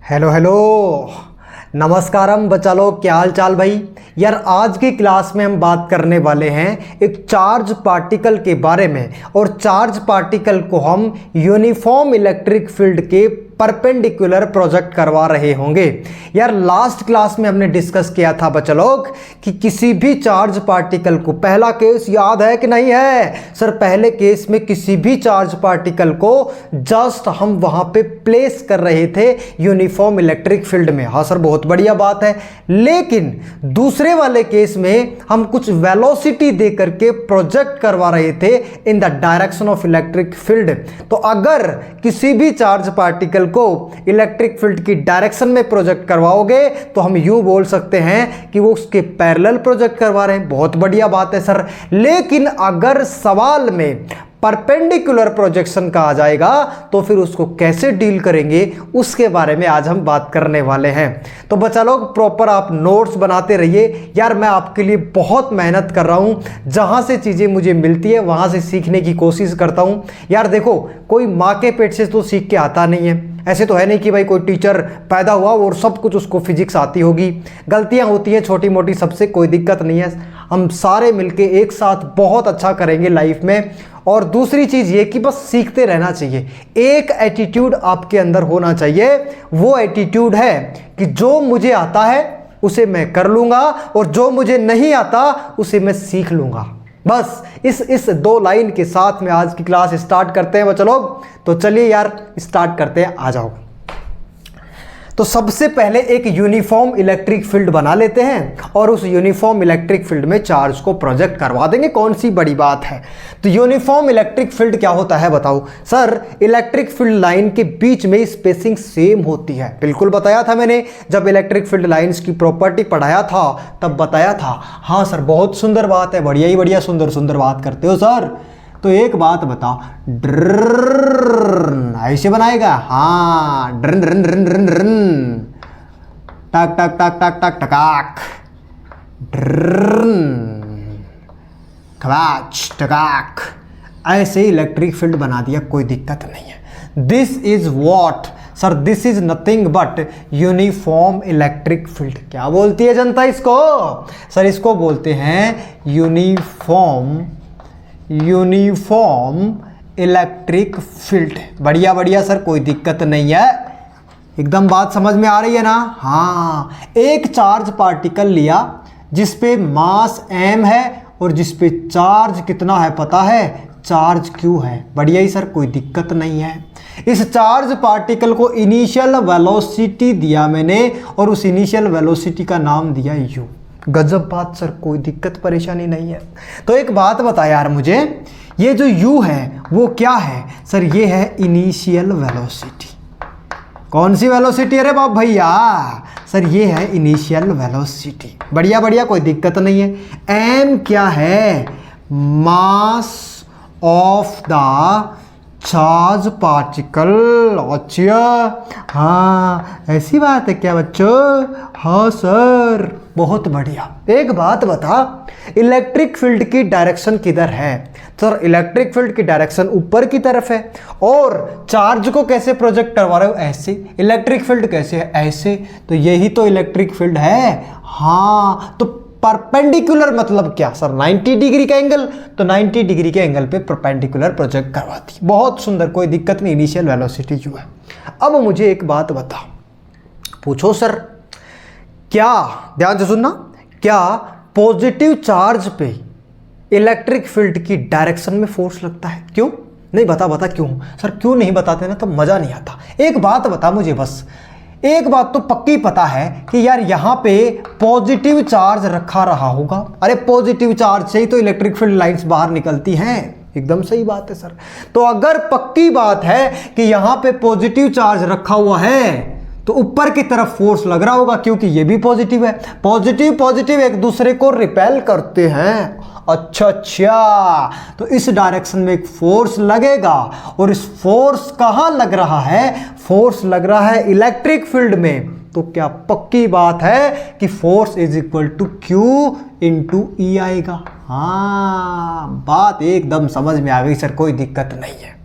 Hello hello, नमस्कारम बच्चा लोग, क्या हाल चाल भाई। यार आज की क्लास में हम बात करने वाले हैं एक चार्ज पार्टिकल के बारे में। और चार्ज पार्टिकल को हम यूनिफॉर्म इलेक्ट्रिक फील्ड के परपेंडिकुलर प्रोजेक्ट करवा रहे होंगे। यार लास्ट क्लास में हमने डिस्कस किया था बच्चा लोग कि किसी भी चार्ज पार्टिकल को, पहला केस याद है कि नहीं है सर, पहले केस में किसी भी चार्ज पार्टिकल को जस्ट हम वहां पे प्लेस कर रहे थे यूनिफॉर्म इलेक्ट्रिक फील्ड में। हाँ सर, बहुत बढ़िया बात है। लेकिन दूसरे वाले केस में हम कुछ वेलोसिटी दे करके प्रोजेक्ट करवा रहे थे in the direction of electric field. तो अगर किसी भी चार्ज पार्टिकल को इलेक्ट्रिक फील्ड की डायरेक्शन में प्रोजेक्ट करवाओगे तो हम यूं बोल सकते हैं कि वो उसके पैरेलल प्रोजेक्ट करवा रहे हैं। बहुत बढ़िया बात है सर। लेकिन अगर सवाल में परपेंडिकुलर प्रोजेक्शन का आ जाएगा तो फिर उसको कैसे डील करेंगे उसके बारे में आज हम बात करने वाले हैं। तो बच्चा लोग प्रॉपर आप नोट्स बनाते रहिए। यार मैं आपके लिए बहुत मेहनत कर रहा हूं, जहां से चीजें मुझे मिलती है वहां से सीखने की कोशिश करता हूं। यार देखो, कोई माँ के पेट से तो सीख के आता नहीं है। ऐसे तो है नहीं कि भाई कोई टीचर पैदा हुआ और सब कुछ उसको फिजिक्स आती होगी। गलतियां होती हैं छोटी मोटी, सबसे कोई दिक्कत नहीं है। हम सारे मिलके एक साथ बहुत अच्छा करेंगे लाइफ में। और दूसरी चीज़ ये कि बस सीखते रहना चाहिए। एक एटीट्यूड आपके अंदर होना चाहिए, वो एटीट्यूड है कि जो मुझे आता है उसे मैं कर लूँगा और जो मुझे नहीं आता उसे मैं सीख लूँगा। बस इस दो लाइन के साथ में आज की क्लास स्टार्ट करते हैं बच्चों लोग। तो चलिए यार स्टार्ट करते हैं, आ जाओ। तो सबसे पहले एक यूनिफॉर्म इलेक्ट्रिक फील्ड बना लेते हैं और उस यूनिफॉर्म इलेक्ट्रिक फील्ड में चार्ज को प्रोजेक्ट करवा देंगे। कौन सी बड़ी बात है। तो यूनिफॉर्म इलेक्ट्रिक फील्ड क्या होता है बताओ सर। इलेक्ट्रिक फील्ड लाइन के बीच में स्पेसिंग सेम होती है। बिल्कुल बताया था मैंने, जब इलेक्ट्रिक फील्ड लाइंस की प्रॉपर्टी पढ़ाया था तब बताया था। हाँ सर, बहुत सुंदर बात है, बढ़िया ही बढ़िया सुंदर सुंदर बात करते हो सर। तो एक बात बताओ, ड्रन ऐसे बनाएगा। हाँ, drawn drawn drawn drawn drawn, टक टक टक टक टक टकाक, ड्रन खवाच टकाक, ऐसे इलेक्ट्रिक फील्ड बना दिया, कोई दिक्कत नहीं है। This is what sir, this is nothing but uniform electric field. क्या बोलती है जनता इसको सर? इसको बोलते हैं यूनिफॉर्म इलेक्ट्रिक फील्ड। बढ़िया बढ़िया सर, कोई दिक्कत नहीं है, एकदम बात समझ में आ रही है ना। हाँ, एक चार्ज पार्टिकल लिया जिस पे मास m है और जिस पे चार्ज कितना है पता है, चार्ज q है। बढ़िया ही सर, कोई दिक्कत नहीं है। इस चार्ज पार्टिकल को इनिशियल वेलोसिटी दिया मैंने और उस इनिशियल वेलोसिटी का नाम दिया u। गजब बात सर, कोई दिक्कत परेशानी नहीं है। तो एक बात बता यार मुझे, ये जो u है वो क्या है सर? ये है इनिशियल वेलोसिटी। कौन सी वेलोसिटी? अरे बाप भैया सर, ये है इनिशियल वेलोसिटी। बढ़िया बढ़िया, कोई दिक्कत नहीं है। m क्या है? Mass of the charge particle. अच्छा, हाँ ऐसी बात है क्या बच्चों? हाँ सर, बहुत बढ़िया। एक बात बता, इलेक्ट्रिक फील्ड की डायरेक्शन किधर है सर? इलेक्ट्रिक फील्ड की डायरेक्शन ऊपर की तरफ है। और चार्ज को कैसे प्रोजेक्ट करवा रहे हो? ऐसे। इलेक्ट्रिक फील्ड कैसे है? ऐसे। तो यही तो इलेक्ट्रिक फील्ड है। हाँ, तो परपेंडिकुलर मतलब क्या सर? 90 डिग्री का एंगल, तो 90 डिग्री के एंगल पे परपेंडिकुलर प्रोजेक्ट करवाती। बहुत सुंदर, कोई दिक्कत नहीं। इनिशियल वेलोसिटी जो है। अब मुझे एक बात बता, पूछो सर, क्या, ध्यान से सुनना, क्या पॉजिटिव चार्ज पे इलेक्ट्रिक फील्ड की डायरेक्शन में फोर्स लगता है? क्यों नहीं बता क्यों सर? क्यों नहीं बताते ना तो मजा नहीं आता। एक बात बता मुझे, बस एक बात तो पक्की पता है कि यार यहाँ पे पॉजिटिव चार्ज रखा रहा होगा। अरे पॉजिटिव चार्ज से ही तो इलेक्ट्रिक फील्ड लाइंस बाहर निकलती हैं। एकदम सही बात है सर। तो अगर पक्की बात है कि यहाँ पे पॉजिटिव चार्ज रखा हुआ है तो ऊपर की तरफ फोर्स लग रहा होगा, क्योंकि ये भी पॉजिटिव है। पॉजिटिव पॉजिटिव एक दूसरे को रिपेल करते हैं। अच्छा, तो इस डायरेक्शन में एक फोर्स लगेगा और इस फोर्स कहाँ लग रहा है? फोर्स लग रहा है इलेक्ट्रिक फील्ड में। तो क्या पक्की बात है कि force is equal to Q into E आएगा? हाँ, बात एकदम समझ में आ गई सर, कोई दिक्कत नहीं है।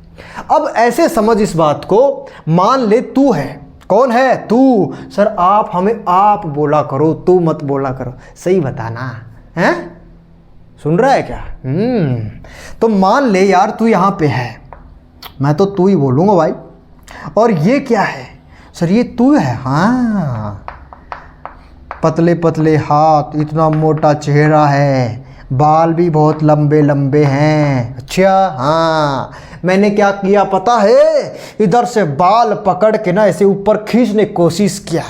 अब ऐसे समझ इस बात को, मान ले तू है कौन है? तू। सर आप हमें आप बोला करो, तू मत बोला करो, सही बताना है। सुन रहा है क्या? तो मान ले यार तू यहाँ पे है, मैं तो तू ही बोलूँगा भाई। और ये क्या है? सर ये तू है। हाँ, पतले पतले हाथ, इतना मोटा चेहरा है, बाल भी बहुत लंबे लंबे हैं। अच्छा हाँ, मैंने क्या किया पता है? इधर से बाल पकड़ के ना ऐसे ऊपर खींचने की कोशिश किया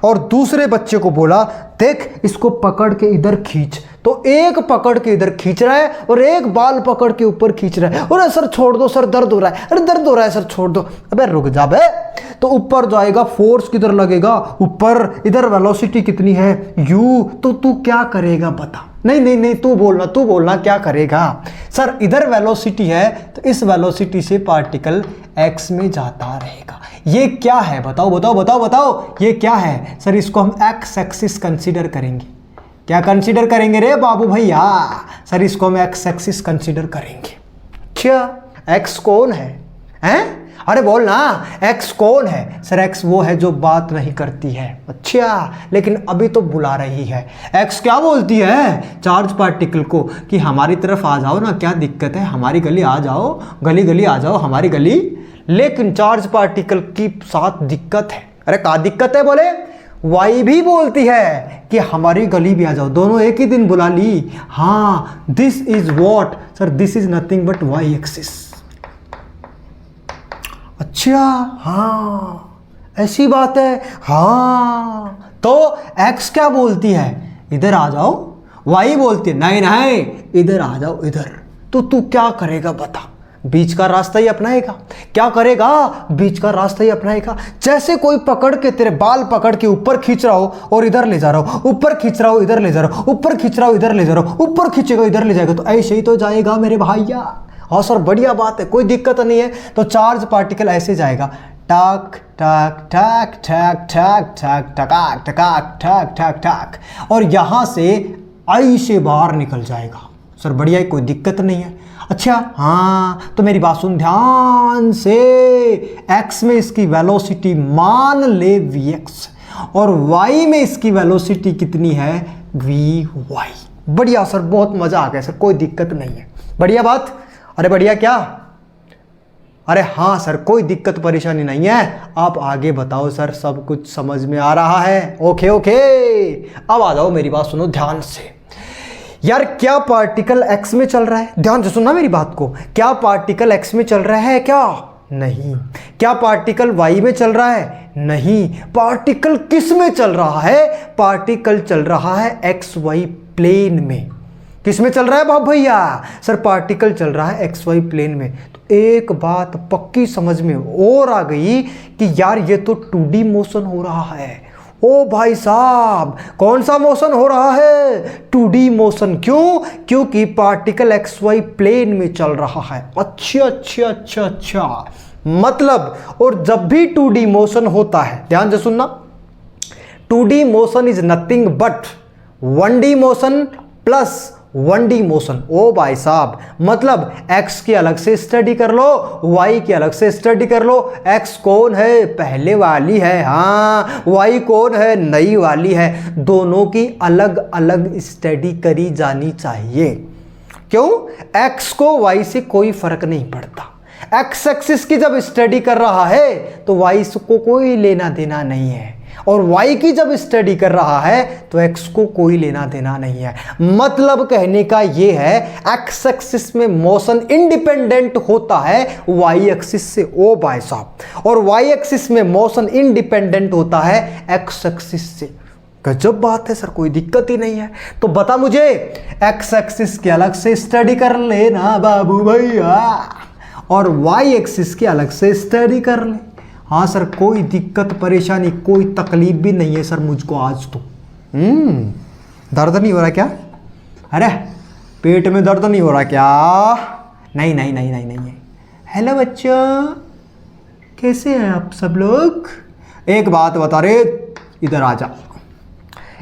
और दूसरे बच्चे को बोला देख इसको पकड़ के इधर खींच। तो एक पकड़ के इधर खींच रहा है और एक बाल पकड़ के ऊपर खींच रहा है। अरे सर छोड़ दो सर, दर्द हो रहा है। अरे दर्द हो रहा है सर, छोड़ दो। अबे रुक जा बे। तो ऊपर जाएगा, फोर्स किधर लगेगा? ऊपर। इधर वेलोसिटी कितनी है? u। तो तू क्या करेगा बता? नहीं नहीं नहीं, तू बोलना क्या करेगा? सर इधर वेलोसिटी है तो इस वेलोसिटी से पार्टिकल x में जाता रहेगा। ये क्या है? बताओ बताओ बताओ बताओ, ये क्या है? सर इसको हम x एक्सिस कंसीडर करेंगे। क्या कंसीडर करेंगे रे बाबू भैया? सर इसको हम x एक्सिस कंसीडर करेंगे। अच्छा x कौन है? हैं? अरे बोल ना, x कौन है? सर x वो है जो बात नहीं करती है। अच्छा, लेकिन अभी तो बुला रही है। x क्या बोलती है चार्ज पार्टिकल को कि हमारी तरफ आ जाओ ना, क्या दिक्कत है, हमारी गली आ जाओ, गली गली आ जाओ हमारी गली। लेकिन चार्ज पार्टिकल की साथ दिक्कत है। अरे क्या दिक्कत है? बोले y भी बोलती है कि हमारी गली भी आ जाओ, दोनों एक ही दिन बुला ली। हाँ, this is what? Sir this is nothing but y axis. अच्छा हाँ, ऐसी बात है। हाँ, तो x क्या बोलती है? इधर आ जाओ। y बोलती है नहीं नहीं इधर आ जाओ, इधर। तो तू क्या करेगा बता? बीच का रास्ता ही अपनाएगा। क्या करेगा? बीच का रास्ता ही अपनाएगा। जैसे कोई पकड़ के तेरे बाल पकड़ के ऊपर खींच रहा हो और इधर ले जा रहा हो, ऊपर खींच रहा हो इधर ले जा रहा हो, ऊपर खींच रहा हो इधर ले जा रहा हो, ऊपर खींचेगा इधर ले जाएगा, तो ऐसे ही तो जाएगा मेरे भैया। हाँ सर बढ़िया बात है, कोई दिक्कत नहीं है। तो चार्ज पार्टिकल ऐसे जाएगा, टक टक टक टक टक टक टक टक टक टक टक, और यहाँ से ऐसे बाहर निकल जाएगा। सर बढ़िया है, कोई दिक्कत नहीं है। अच्छा हाँ, तो मेरी बात सुन ध्यान से। x में इसकी वेलोसिटी मान ले vx और y में इसकी वेलोसिटी कितनी है? vy। बढ़िया सर, बहुत मजा आ गया सर, कोई दिक्कत नहीं है। बढ़िया बात। अरे बढ़िया क्या? अरे हाँ सर, कोई दिक्कत परेशानी नहीं है, आप आगे बताओ सर, सब कुछ समझ में आ रहा है। ओके ओके, अब आ जाओ, मेरी बात सुनो ध्यान से। यार क्या पार्टिकल x में चल रहा है? ध्यान से सुनना मेरी बात को। क्या पार्टिकल x में चल रहा है? क्या नहीं। क्या पार्टिकल y में चल रहा है? नहीं। पार्टिकल किस में चल रहा है? पार्टिकल चल रहा है xy प्लेन में। किस में चल रहा है बाबू भैया? सर पार्टिकल चल रहा है xy प्लेन में। तो एक बात पक्की समझ में और आ गई कि यार ये तो 2D मोशन हो रहा है। ओ भाई साहब, कौन सा मोशन हो रहा है? 2D motion. क्यों? क्योंकि पार्टिकल xy प्लेन में चल रहा है। अच्छा अच्छा अच्छा अच्छा, मतलब और जब भी 2D मोशन होता है, ध्यान से सुनना, 2D motion is nothing but 1D motion plus 1D motion. ओ भाई साहब, मतलब x की अलग से स्टडी कर लो, y की अलग से स्टडी कर लो। x कौन है? पहले वाली है। हाँ, y कौन है? नई वाली है। दोनों की अलग अलग स्टडी करी जानी चाहिए। क्यों? x को y से कोई फर्क नहीं पड़ता। x एक्सिस की जब स्टडी कर रहा है तो y को कोई लेना देना नहीं है, और y की जब स्टडी कर रहा है तो x को कोई लेना देना नहीं है। मतलब कहने का ये है, x एक्सिस में मोशन इंडिपेंडेंट होता है y एक्सिस से। ओ भाई साहब, और y एक्सिस में मोशन इंडिपेंडेंट होता है x एक्सिस से। गजब बात है सर, कोई दिक्कत ही नहीं है। तो बता मुझे, x एक्सिस की अलग से स्टडी कर लेना बाबू भैया, और y एक्सिस की अलग से स्टडी कर ले। हाँ सर, कोई दिक्कत परेशानी कोई तकलीफ भी नहीं है सर मुझको आज तो। दर्द नहीं हो रहा क्या? अरे पेट में दर्द नहीं हो रहा क्या? नहीं नहीं नहीं नहीं नहीं है। हेलो बच्चों, कैसे हैं आप सब लोग? एक बात बता रे, इधर आ जा।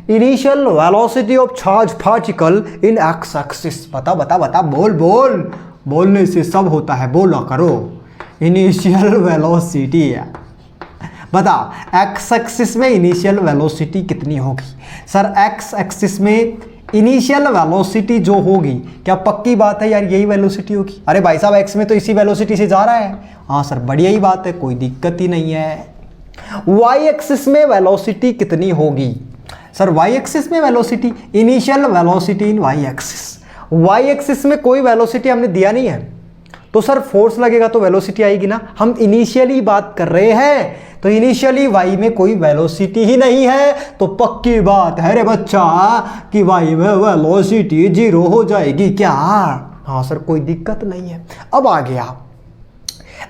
Initial velocity of charge particle in x axis. बता बता बता, बोल बोल, बोलने से सब होता है, बोला करो। इनिशियल वेलोसिटी है, बता एक्स एक्सिस में इनिशियल वेलोसिटी कितनी होगी। सर एक्स एक्सिस में इनिशियल वेलोसिटी जो होगी, क्या पक्की बात है यार यही वेलोसिटी होगी? अरे भाई साहब एक्स में तो इसी वेलोसिटी से जा रहा है। हाँ सर बढ़िया ही बात है, कोई दिक्कत ही नहीं है। वाई एक्सिस में वेलोसिटी कितनी होगी? सर वाई एक्सिस में velocity, initial velocity in Y axis. Y axis में कोई वेलोसिटी हमने दिया नहीं है, तो सर फोर्स लगेगा तो वेलोसिटी आएगी ना। हम इनिशियली बात कर रहे हैं, तो इनिशियली वाई में कोई वेलोसिटी ही नहीं है, तो पक्की बात है रे बच्चा कि वाई में वेलोसिटी 0 हो जाएगी क्या? हाँ सर कोई दिक्कत नहीं है। अब आ गया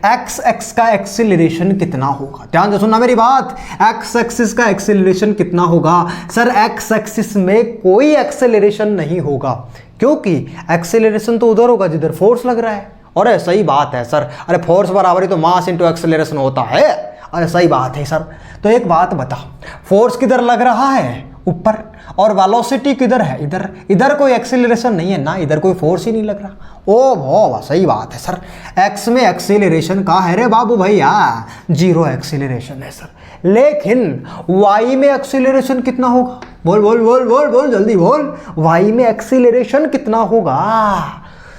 एक्स एक्स का एक्सीलरेशन कितना होगा। ध्यान से सुनना मेरी बात, एक्स एक्सिस का एक्सीलरेशन कितना होगा? सर एक्स एक्सिस में कोई एक्सेलरेशन नहीं होगा, क्योंकि एक्सेलरेशन तो उधर होगा जिधर फोर्स लग रहा है। अरे सही बात है सर, अरे फोर्स बराबर ही तो मास इंटू एक्सेलरेशन होता है। अरे सही बात है सर। तो एक बात बता, फोर्स किधर लग रहा है? ऊपर, और वेलोसिटी किधर है? इधर। इधर कोई एक्सेलरेशन नहीं है ना, इधर कोई फोर्स ही नहीं लग रहा। ओ वाह सही बात है सर। एक्स में एक्सेलरेशन कहाँ है रे बाबू भैया? 0 एक्सेलरेशन है सर। लेकिन वाई में एक्सेलरेशन कितना होगा? बोल बोल बोल बोल बोल जल्दी बोल, वाई में एक्सेलरेशन कितना होगा?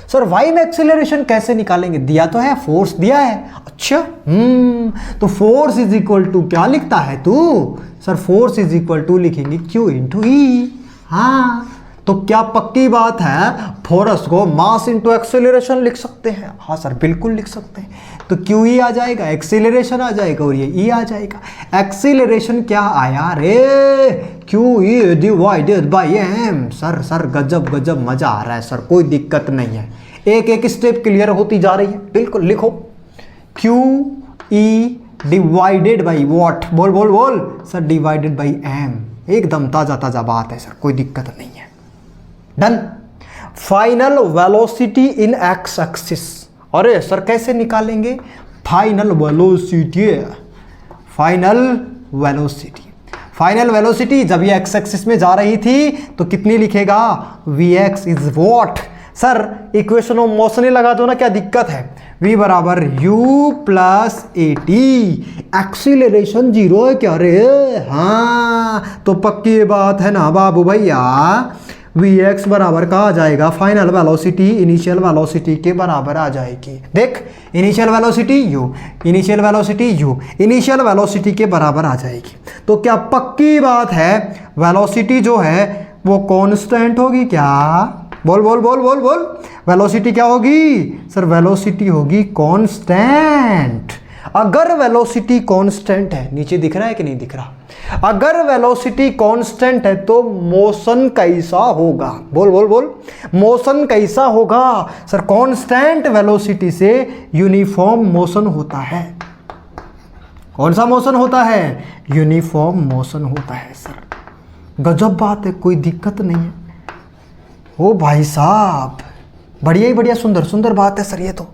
सर वाई में एक्सेलरेशन कैसे निकालेंगे? दिया तो है, फोर्स दिया है। अच्छा तो फोर्स इज इक्वल टू क्या लिखता है तू? Sir force is equal to लिखेंगे Q इंटू ई। हाँ तो क्या पक्की बात है फोर्स को मास इंटू एक्सेलरेशन लिख सकते हैं? हाँ सर बिल्कुल लिख सकते हैं। तो क्यू ई आ जाएगा, एक्सेलरेशन आ जाएगा और ये ई आ जाएगा। एक्सेलरेशन क्या आया रे? Q E divided by M. Sir गजब गजब मजा आ रहा है सर, कोई दिक्कत नहीं है। एक एक स्टेप क्लियर होती जा रही है। बिल्कुल लिखो Q E divided by what? बोल बोल बोल सर, डिवाइडेड बाई एम। एकदम ताजा ताजा बात है सर, कोई दिक्कत नहीं है। डन। फाइनल वेलोसिटी इन एक्स एक्सिस। अरे सर कैसे निकालेंगे फाइनल वेलोसिटी? फाइनल वेलोसिटी जब ये एक्स एक्सिस में जा रही थी तो कितनी लिखेगा? Vx is what? Sir equation of motion ही लगा दो ना, क्या दिक्कत है? v बराबर u plus a t. Acceleration 0 है क्या रे? हाँ तो पक्की बात है ना बाबू भैया, Vx बराबर का आ जाएगा फाइनल वेलोसिटी इनिशियल वेलोसिटी के बराबर आ जाएगी। देख initial velocity u, initial velocity u, initial velocity के बराबर आ जाएगी। तो क्या पक्की बात है वेलोसिटी जो है वो कांस्टेंट होगी क्या? बोल बोल बोल बोल बोल, वेलोसिटी क्या होगी? सर वेलोसिटी होगी कांस्टेंट। अगर वेलोसिटी कांस्टेंट है, नीचे दिख रहा है कि नहीं दिख रहा? अगर वेलोसिटी कांस्टेंट है तो मोशन कैसा होगा? बोल बोल बोल, मोशन कैसा होगा? सर कांस्टेंट वेलोसिटी से यूनिफॉर्म मोशन होता है। कौन सा मोशन होता है? यूनिफॉर्म मोशन होता है सर। गजब बात है, कोई दिक्कत नहीं है। ओ भाई साहब बढ़िया ही बढ़िया, सुंदर सुंदर बात है सर ये तो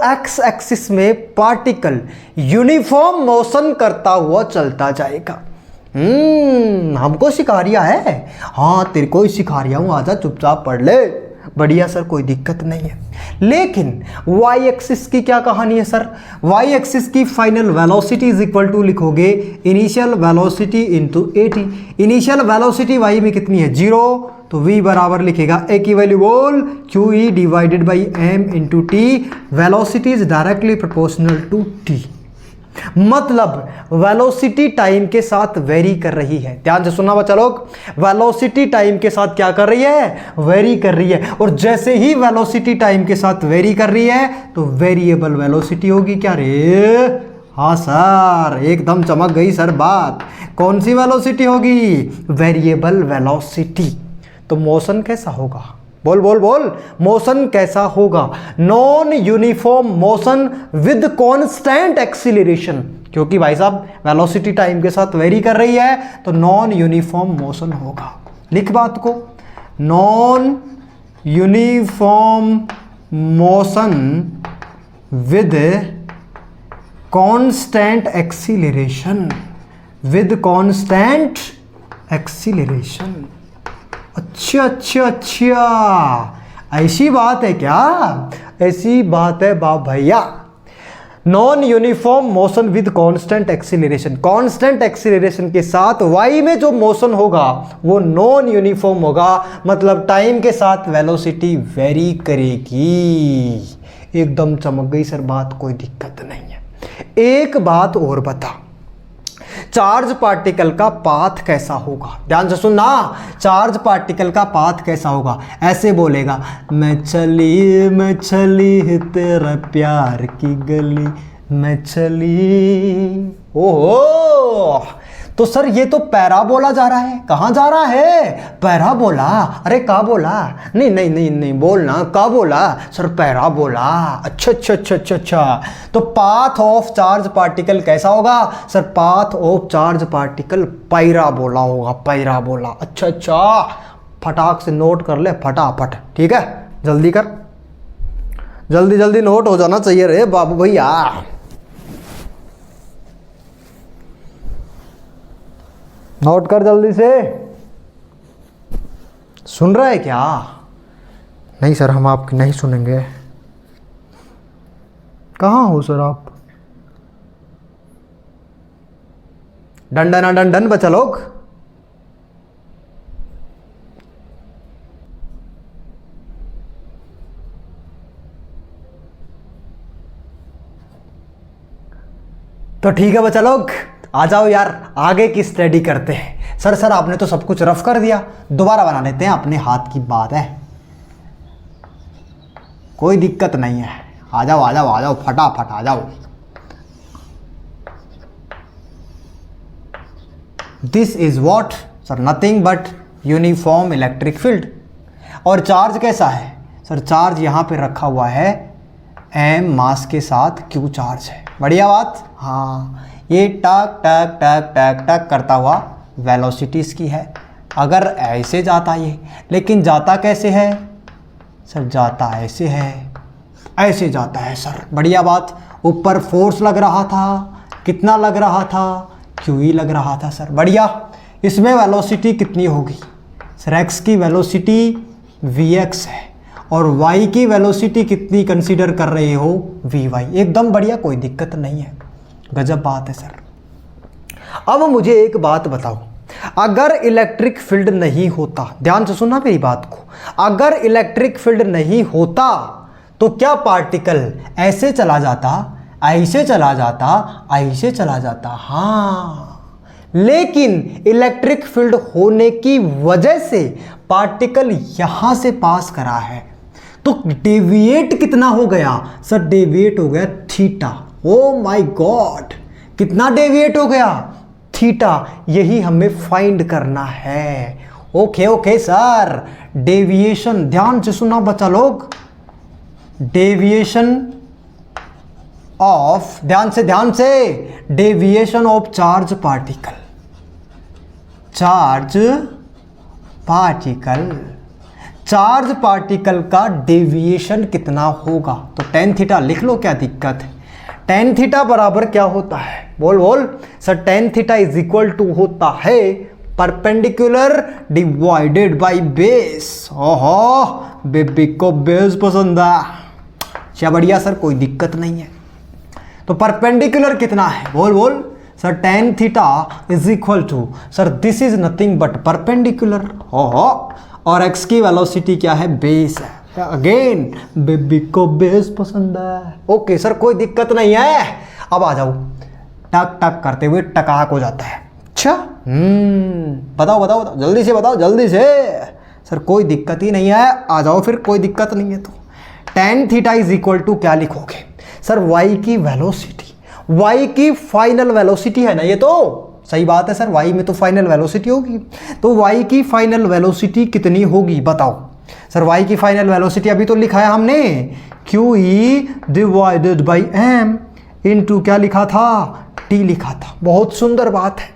एक्स एक्सिस में पार्टिकल यूनिफॉर्म मोशन करता हुआ चलता जाएगा। हमको सिखा रिया है? हाँ तेरे को ही सिखा रिया हूँ, आजा चुपचाप पढ़ ले। बढ़िया सर कोई दिक्कत नहीं है। लेकिन वाई एक्सिस की क्या कहानी है सर? वाई एक्सिस की final velocity is equal to लिखोगे initial velocity into a t. Initial velocity y में कितनी है? 0। तो v बराबर लिखेगा ए की वैल्यू बोल Q E divided by M into T. Velocity is directly proportional to T. मतलब वेलोसिटी टाइम के साथ वेरी कर रही है। ध्यान से सुनना बच्चा लोग, वेलोसिटी टाइम के साथ क्या कर रही है? वेरी कर रही है। और जैसे ही वेलोसिटी टाइम के साथ वेरी कर रही है तो वेरिएबल वेलोसिटी होगी क्या रे? हाँ सर एकदम चमक गई सर बात। कौन सी वेलोसिटी होगी? Variable velocity. तो मोशन कैसा होगा? बोल बोल बोल, मोशन कैसा होगा? Non uniform motion with constant acceleration. क्योंकि भाई साहब वेलोसिटी टाइम के साथ वेरी कर रही है तो नॉन यूनिफॉर्म मोशन होगा। लिख बात को, non uniform motion with constant acceleration. With constant acceleration. अच्छा अच्छा अच्छा, ऐसी बात है क्या? ऐसी बात है बाप भैया। Non uniform motion with constant acceleration, constant acceleration के साथ y में जो मोशन होगा वो नॉन यूनिफॉर्म होगा, मतलब टाइम के साथ वेलोसिटी वेरी करेगी। एकदम चमक गई सर बात, कोई दिक्कत नहीं है। एक बात और बता, चार्ज पार्टिकल का पाथ कैसा होगा, ध्यान से सुनना, चार्ज पार्टिकल का पाथ कैसा होगा। ऐसे बोलेगा, मैं चली तेरा प्यार की गली, मैं चली। ओहो, तो सर ये तो पैराबोला जा रहा है। कहाँ जा रहा है? पैराबोला। अरे कहाँ बोला? नहीं नहीं नहीं नहीं बोलना, कहाँ बोला सर? पैराबोला। अच्छा अच्छा अच्छा अच्छा अच्छा। तो पाथ ऑफ चार्ज पार्टिकल कैसा होगा sir? Path of charge particle parabola होगा, पैराबोला। अच्छा अच्छा, फटाक से नोट कर ले फटाफट, ठीक है? जल्दी कर, जल्दी जल्दी नोट हो जाना चाहिए रे बाबू भैया। नोट कर जल्दी से। सुन रहा है क्या? नहीं सर, हम आपकी नहीं सुनेंगे। कहाँ हो सर आप? डंडन डंडन बच्चा लोग। तो ठीक है बच्चा लोग, आ जाओ यार, आगे की स्टडी करते हैं। सर आपने तो सब कुछ रफ कर दिया, दोबारा बना लेते हैं, अपने हाथ की बात है, कोई दिक्कत नहीं है। आ जाओ आ जाओ आ जाओ, फटाफट आ जाओ। This is what sir? Nothing but uniform electric field. और चार्ज कैसा है सर? चार्ज यहाँ पे रखा हुआ है m मास के साथ q चार्ज है। बढ़िया बात। हाँ, ये टक टक टक टक टक करता हुआ वेलोसिटी इसकी है। अगर ऐसे जाता ये, लेकिन जाता कैसे है सर? जाता ऐसे है, ऐसे जाता है सर। बढ़िया बात। ऊपर फोर्स लग रहा था, कितना लग रहा था? क्यू लग रहा था सर। बढ़िया। इसमें वेलोसिटी कितनी होगी सर? x की वेलोसिटी vx है और y की वेलोसिटी कितनी कंसीडर कर रहे हो? vy। एकदम बढ़िया, कोई दिक्कत नहीं है, गजब बात है सर। अब मुझे एक बात बताओ, अगर इलेक्ट्रिक फील्ड नहीं होता, ध्यान से सुनना मेरी बात को, अगर इलेक्ट्रिक फील्ड नहीं होता तो क्या पार्टिकल ऐसे चला जाता, ऐसे चला जाता, ऐसे चला जाता? हाँ, लेकिन इलेक्ट्रिक फील्ड होने की वजह से पार्टिकल यहां से पास करा है, तो डेविएट कितना हो गया सर? डेविएट हो गया थीटा। ओ माय गॉड, कितना डेविएट हो गया? थीटा। यही हमें फाइंड करना है। ओके ओके सर, डेविएशन, ध्यान से सुना बच्चा लोग, डेविएशन ऑफ, ध्यान से, deviation of charge particle, charge particle, charge particle का डेविएशन कितना होगा? तो टेन थीटा लिख लो, क्या दिक्कत है? टेन थीटा बराबर क्या होता है? बोल बोल sir. Tan theta is equal to होता है परपेंडिकुलर डिवाइडेड बाय बेस। ओहो, बेबी को बेस पसंद है, क्या बढ़िया सर, कोई दिक्कत नहीं है। तो परपेंडिकुलर कितना है? बोल बोल sir. Tan theta is equal to sir, this is nothing but perpendicular. ओहो, और x की वेलोसिटी क्या है? बेस है। अगेन बेबी को बेस पसंद है। ओके सर, कोई दिक्कत नहीं है। अब आ जाओ, टक टक करते हुए टकाक हो जाता है। अच्छा, बताओ बताओ बताओ, जल्दी से बताओ, जल्दी से। सर कोई दिक्कत ही नहीं है, आ जाओ फिर, कोई दिक्कत नहीं है। तो tan theta is equal to क्या लिखोगे सर? y की वेलोसिटी, y की फाइनल वेलोसिटी है ना ये, तो सही बात है सर, y में तो फाइनल वेलोसिटी होगी। तो y की फाइनल वेलोसिटी कितनी होगी बताओ सर? y की फाइनल वेलोसिटी अभी तो लिखा है हमने, QE divided by m into क्या लिखा था? t लिखा था। बहुत सुंदर बात है।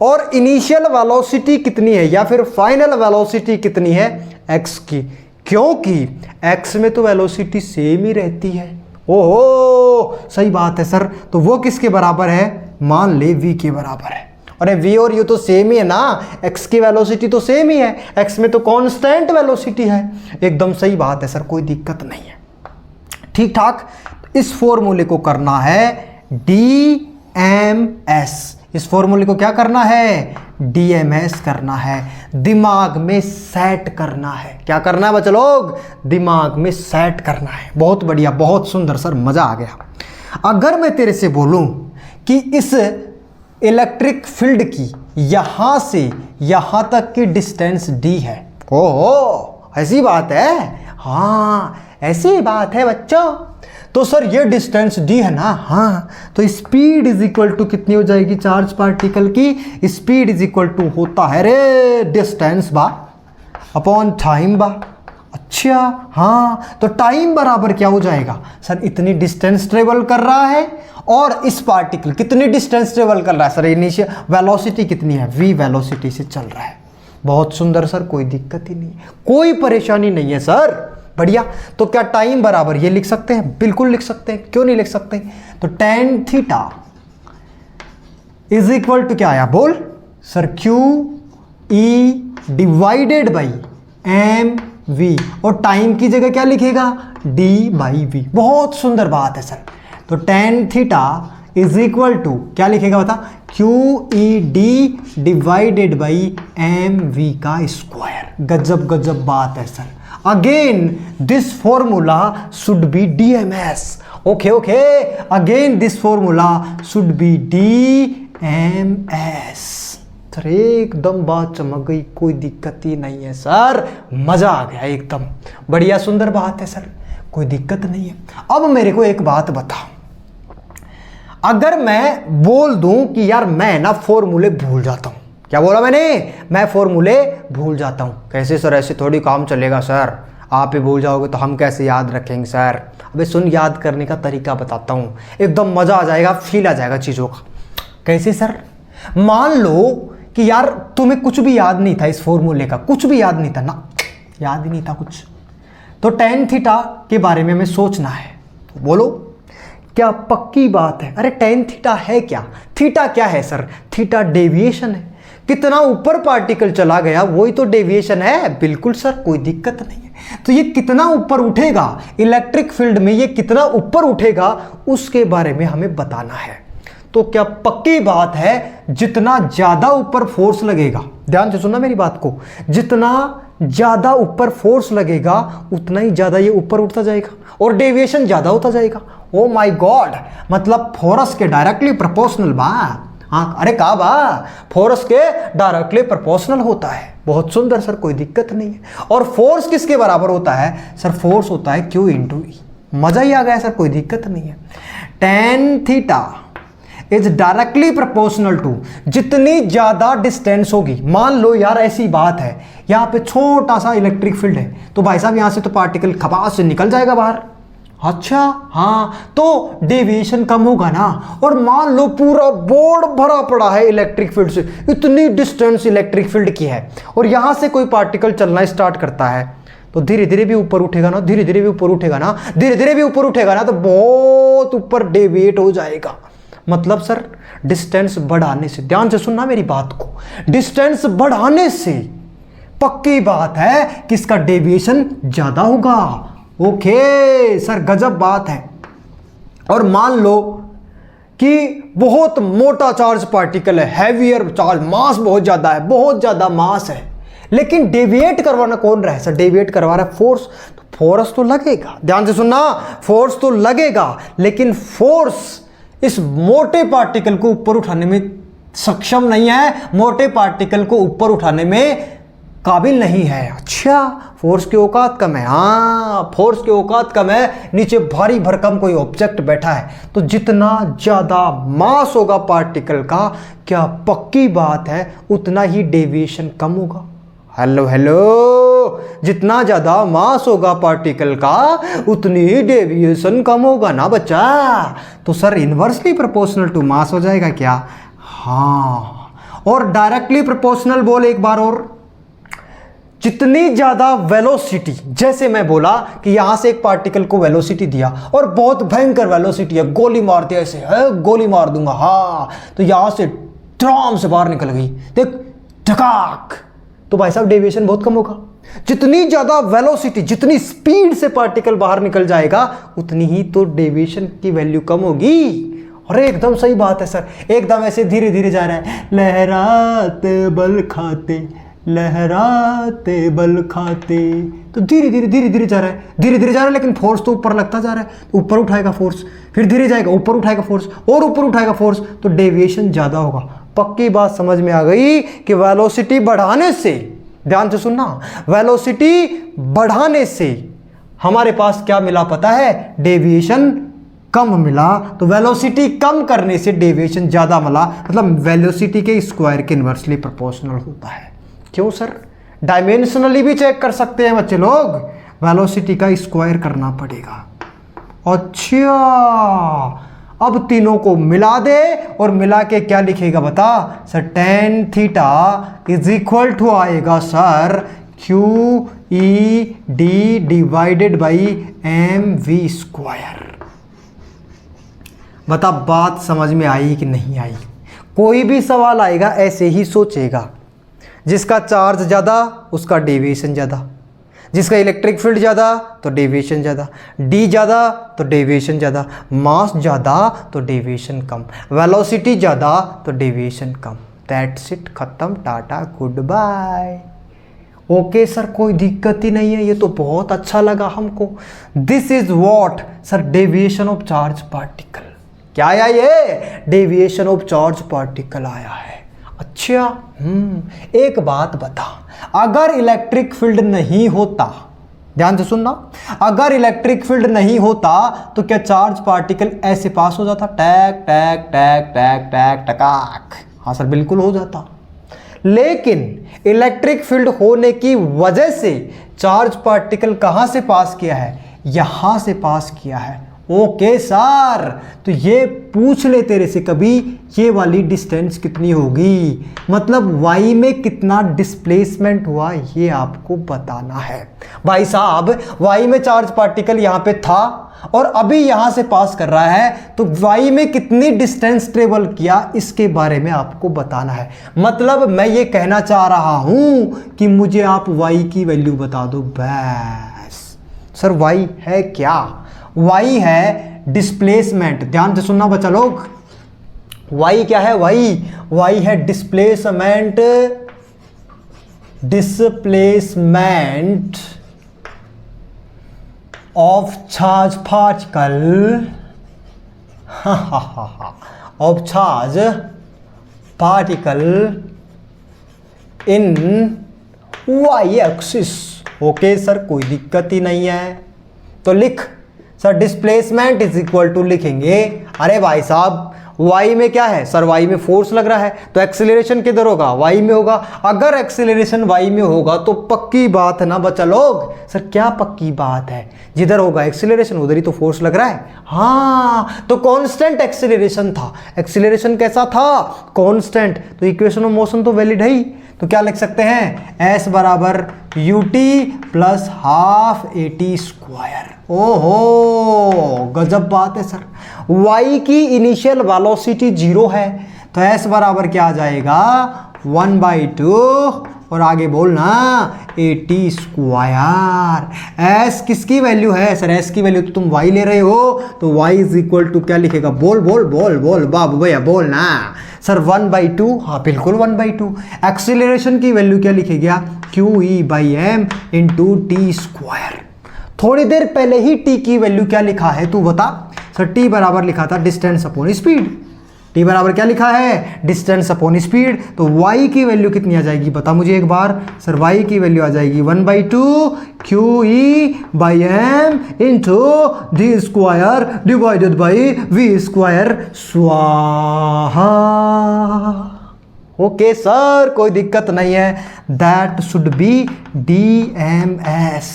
और इनिशियल वेलोसिटी कितनी है या फिर फाइनल वेलोसिटी कितनी है? x की, क्योंकि x में तो वेलोसिटी सेम ही रहती है। ओहो, सही बात है सर। तो वो किसके बराबर है? मान ले v के बराबर है। अरे v और u तो सेम ही है ना, x की वेलोसिटी तो सेम ही है, x में तो कांस्टेंट वेलोसिटी है। एकदम सही बात है सर, कोई दिक्कत नहीं है, ठीक ठाक। इस फॉर्मूले को करना है DMS। इस फॉर्मूले को क्या करना है? DMS करना है, दिमाग में सेट करना है। क्या करना है बच्चे लोग? दिमाग में सेट करना है। बहुत बढ़िया, बहुत सुंदर सर, मजा आ गया। अगर मैं तेरे से बोलूं कि इस इलेक्ट्रिक फील्ड की यहां से यहां तक की डिस्टेंस d है, ओहो ऐसी बात है? हाँ ऐसी बात है बच्चों। तो सर ये डिस्टेंस d है ना? हाँ, तो स्पीड इज इक्वल टू कितनी हो जाएगी चार्ज पार्टिकल की? स्पीड इज इक्वल टू होता है रे डिस्टेंस बा अपॉन टाइम बा। अच्छा हाँ, तो टाइम बराबर क्या हो जाएगा सर? इतनी डिस्टेंस ट्रेवल कर रहा है और इस पार्टिकल कितनी डिस्टेंस ट्रेवल कर रहा है सर? इनिशियल वेलोसिटी कितनी है? v वेलोसिटी से चल रहा है। बहुत सुंदर सर, कोई दिक्कत ही नहीं, कोई परेशानी नहीं है सर, बढ़िया। तो क्या टाइम बराबर ये लिख सकते हैं? बिल्कुल लिख सकते हैं, क्यों नहीं लिख सकते? तो tan theta is equal to क्या आया बोल sir? QE divided by mv, और टाइम की जगह क्या लिखेगा? d/v। बहुत सुंदर बात है सर। तो tan theta is equal to क्या लिखेगा बता? QED डिवाइडेड बाई mv का स्क्वायर। गजब गजब बात है sir. Again this formula should be DMS। Okay okay, again this formula should be DMS। Sir एकदम बात चमक गई, कोई दिक्कत ही नहीं है सर, मजा आ गया एकदम, बढ़िया सुंदर बात है सर, कोई दिक्कत नहीं है। अब मेरे को एक बात बता, अगर मैं बोल दूं कि यार मैं ना फॉर्मूले भूल जाता हूं, क्या बोला मैंने? मैं फॉर्मूले भूल जाता हूं। कैसे सर? ऐसे थोड़ी काम चलेगा सर, आप ही भूल जाओगे तो हम कैसे याद रखेंगे सर? अबे सुन, याद करने का तरीका बताता हूं, एकदम मजा आ जाएगा, फील आ जाएगा चीजों का। कैसे सर? मान लो कि यार तुम्हें कुछ भी याद नहीं था, इस फॉर्मूले का कुछ भी याद नहीं था ना, याद ही नहीं था कुछ, तो tan थीटा के बारे में हमें सोचना है। तो बोलो क्या पक्की बात है? अरे tan थीटा है क्या? थीटा क्या है सर? थीटा डेविएशन है, कितना ऊपर पार्टिकल चला गया वही तो डेविएशन है। बिल्कुल सर, कोई दिक्कत नहीं है। तो ये कितना ऊपर उठेगा इलेक्ट्रिक फील्ड में, ये कितना ऊपर उठेगा उसके बारे में हमें बताना है। तो क्या पक्की बात है, जितना ज्यादा ऊपर फोर्स लगेगा, ध्यान से सुनना मेरी बात को, जितना ज्यादा ऊपर फोर्स लगेगा उतना ही ज्यादा ये ऊपर उठता जाएगा और डेविएशन ज्यादा होता जाएगा। ओ माय गॉड, मतलब फोर्स के डायरेक्टली प्रोपोर्शनल बा। हाँ अरे कहा बा, फोर्स के डायरेक्टली प्रोपोर्शनल होता है। बहुत सुंदर सर, कोई दिक्कत नहीं है। और फोर्स किसके बराबर होता है सर? फोर्स होता है Q × E। मजा ही आ गया सर, कोई दिक्कत नहीं है। tan theta is directly proportional to, जितनी ज्यादा डिस्टेंस होगी, मान लो यार ऐसी बात है यहाँ पे छोटा सा इलेक्ट्रिक फील्ड है, तो भाई साहब यहाँ से तो पार्टिकल खपास से निकल जाएगा बाहर। अच्छा हाँ, तो डेविएशन कम होगा ना। और मान लो पूरा बोर्ड भरा पड़ा है इलेक्ट्रिक फील्ड से, इतनी डिस्टेंस इलेक्ट्रिक फील्ड की है, और यहाँ से कोई पार्टिकल चलना स्टार्ट करता है, तो धीरे धीरे भी ऊपर उठेगा ना, धीरे धीरे भी ऊपर उठेगा ना, धीरे धीरे भी ऊपर उठेगा ना, तो बहुत ऊपर डेविएट हो जाएगा। मतलब सर डिस्टेंस बढ़ाने से, ध्यान से सुनना मेरी बात को, डिस्टेंस बढ़ाने से पक्की बात है कि इसका डेविएशन ज्यादा होगा। ओके सर, गजब बात है। और मान लो कि बहुत मोटा चार्ज पार्टिकल है, हैवियर चार्ज, मास बहुत ज्यादा है, बहुत ज्यादा मास है, लेकिन डेविएट करवाना कौन रहा है सर? डेविएट करवा रहा है फोर्स। तो फोर्स तो लगेगा, ध्यान से सुनना, फोर्स तो लगेगा, लेकिन फोर्स इस मोटे पार्टिकल को ऊपर उठाने में सक्षम नहीं है, मोटे पार्टिकल को ऊपर उठाने में काबिल नहीं है। अच्छा, फोर्स की औकात कम है। हाँ, फोर्स की औकात कम है, नीचे भारी भरकम कोई ऑब्जेक्ट बैठा है, तो जितना ज्यादा मास होगा पार्टिकल का, क्या पक्की बात है उतना ही डेविएशन कम होगा। हेलो हेलो, जितना ज्यादा मास होगा पार्टिकल का उतनी ही डेविएशन कम होगा ना बच्चा। तो sir inversely proportional to mass हो जाएगा क्या? हाँ, और डायरेक्टली प्रोपोर्शनल बोल एक बार और, जितनी ज्यादा वेलोसिटी, जैसे मैं बोला कि यहां से एक पार्टिकल को वेलोसिटी दिया और बहुत भयंकर वेलोसिटी है, गोली मार दिया, ऐसे है गोली मार दूंगा, हाँ, तो यहां से ड्राम से बाहर निकल गई, देख धकाक, तो भाई साहब डेविएशन बहुत कम होगा। जितनी ज़्यादा वेलोसिटी, जितनी स्पीड से पार्टिकल बाहर निकल जाएगा उतनी ही तो डेविएशन की वैल्यू कम होगी। अरे एकदम सही बात है सर, एकदम ऐसे धीरे धीरे जा रहा है, लहराते बल खाते, लहराते बल खाते, तो धीरे धीरे धीरे धीरे जा रहा है, धीरे धीरे जा रहा है, लेकिन फोर्स तो ऊपर लगता जा रहा है, तो ऊपर उठाएगा फोर्स, फिर धीरे जाएगा, ऊपर उठाएगा फोर्स और ऊपर उठाएगा फोर्स, तो डेविएशन ज़्यादा होगा। पक्की बात समझ में आ गई कि वेलोसिटी बढ़ाने से, ध्यान से सुनना, वेलोसिटी बढ़ाने से हमारे पास क्या मिला पता है, डेविएशन कम मिला। तो वेलोसिटी कम करने से डेविएशन ज़्यादा मिला, मतलब वेलोसिटी के स्क्वायर के इन्वर्सली प्रोपोर्शनल होता है। क्यों सर? डायमेंशनली भी चेक कर सकते हैं बच्चे लोग, वेलोसिटी का स्क्वायर करना पड़ेगा। अच्छा, अब तीनों को मिला दे और मिला के क्या लिखेगा बता sir, tan theta is equal to आएगा sir QED divided by mv square. बता बात समझ में आई कि नहीं आई? कोई भी सवाल आएगा ऐसे ही सोचेगा, जिसका चार्ज ज़्यादा उसका डेविएशन ज़्यादा, जिसका इलेक्ट्रिक फील्ड ज़्यादा तो डेविएशन ज़्यादा, डी ज़्यादा तो डेविएशन ज़्यादा, मास ज़्यादा तो डेविएशन कम, वेलोसिटी ज़्यादा तो डेविएशन कम। दैट्स इट, खत्म, टाटा गुड बाय। ओके सर, कोई दिक्कत ही नहीं है, ये तो बहुत अच्छा लगा हमको। This is what sir, deviation of charge particle. क्या आया ये? डेविएशन ऑफ चार्ज पार्टिकल आया है। अच्छा, एक बात बता, अगर इलेक्ट्रिक फील्ड नहीं होता, ध्यान से सुनना, अगर इलेक्ट्रिक फील्ड नहीं होता तो क्या चार्ज पार्टिकल ऐसे पास हो जाता? टैक टैक टैक टैक टैक टकाक। हाँ सर, बिल्कुल हो जाता। लेकिन इलेक्ट्रिक फील्ड होने की वजह से चार्ज पार्टिकल कहां से पास किया है? यहां से पास किया है। ओके सर, तो ये पूछ ले तेरे से कभी, ये वाली डिस्टेंस कितनी होगी, मतलब y में कितना डिस्प्लेसमेंट हुआ, ये आपको बताना है। भाई साहब, y में चार्ज पार्टिकल यहाँ पे था और अभी यहाँ से पास कर रहा है, तो y में कितनी डिस्टेंस ट्रेवल किया इसके बारे में आपको बताना है। मतलब मैं ये कहना चाह रहा हूँ कि मुझे आप y की वैल्यू बता दो बस। सर y है क्या? y है डिस्प्लेसमेंट। ध्यान से सुनना बच्चा लोग, y क्या है? y है displacement, displacement of charge particle, of charge particle in y axis. Okay sir, कोई दिक्कत ही नहीं है। तो लिख sir, displacement is equal to, लिखेंगे अरे भाई साहब y में क्या है सर, y में फोर्स लग रहा है, तो एक्सेलरेशन किधर होगा? y में होगा। अगर एक्सेलरेशन y में होगा तो पक्की बात है ना बच्चा लोग। सर क्या पक्की बात है? जिधर होगा एक्सेलरेशन उधर ही तो फोर्स लग रहा है। हाँ, तो कांस्टेंट एक्सेलरेशन था। एक्सेलरेशन कैसा था? कांस्टेंट। तो इक्वेशन ऑफ मोशन तो वैलिड है ही। तो क्या लिख सकते हैं? s बराबर ut plus half at square. ओहो, गजब बात है सर। y की इनिशियल वेलोसिटी 0 है, तो s बराबर क्या आ जाएगा? 1/2 और आगे बोलना at स्क्वायर। s किसकी वैल्यू है सर? s की वैल्यू तो तुम y ले रहे हो, तो y इज इक्वल टू क्या लिखेगा? बोल बोल बोल बोल बाबू भैया बोलना सर। 1/2, हाँ बिल्कुल 1/2। एक्सीलरेशन की वैल्यू क्या लिखेगा? QE/m into T square. थोड़ी देर पहले ही t की वैल्यू क्या लिखा है तू बता सर? t बराबर लिखा था डिस्टेंस अपॉन स्पीड। t बराबर क्या लिखा है? Distance upon speed. तो y की वैल्यू कितनी आ जाएगी बता मुझे एक बार सर? y की वैल्यू आ जाएगी 1/2 QE/m into D square divided by v square. स्वाहा। ओके सर, कोई दिक्कत नहीं है। That should be DMS।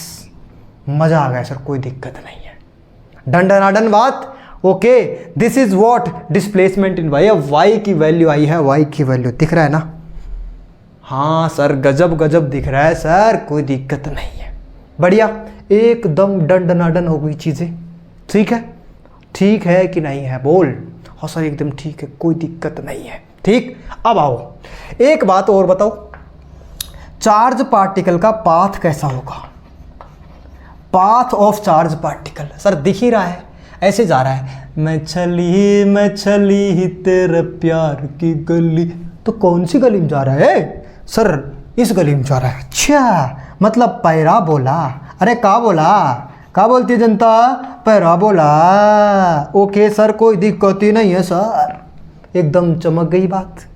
मजा आ गया सर, कोई दिक्कत नहीं है। डन डन डन बात। Okay, this is what displacement in y। अब y की वैल्यू आई है, y की वैल्यू दिख रहा है ना? हाँ सर, गजब गजब दिख रहा है सर, कोई दिक्कत नहीं है। बढ़िया, एकदम डन डन डन हो गई चीजें। ठीक है, ठीक है कि नहीं है? बोल। हाँ सर एकदम ठीक है, कोई दिक्कत नहीं है। ठीक, अब आओ एक बात और बताओ, चार्ज पार्टिकल का पाथ कैसा होगा, path of charge particle. Sir दिख ही रहा है, ऐसे जा रहा है, मैं चली तेरे प्यार की गली। तो कौन सी गली में जा रहा है सर, इस गली में जा रहा है। अच्छा, मतलब पैरा बोला। अरे का बोला, का बोलती है जनता, पैरा बोला। ओके सर, कोई दिक्कत ही नहीं है सर, एकदम चमक गई बात,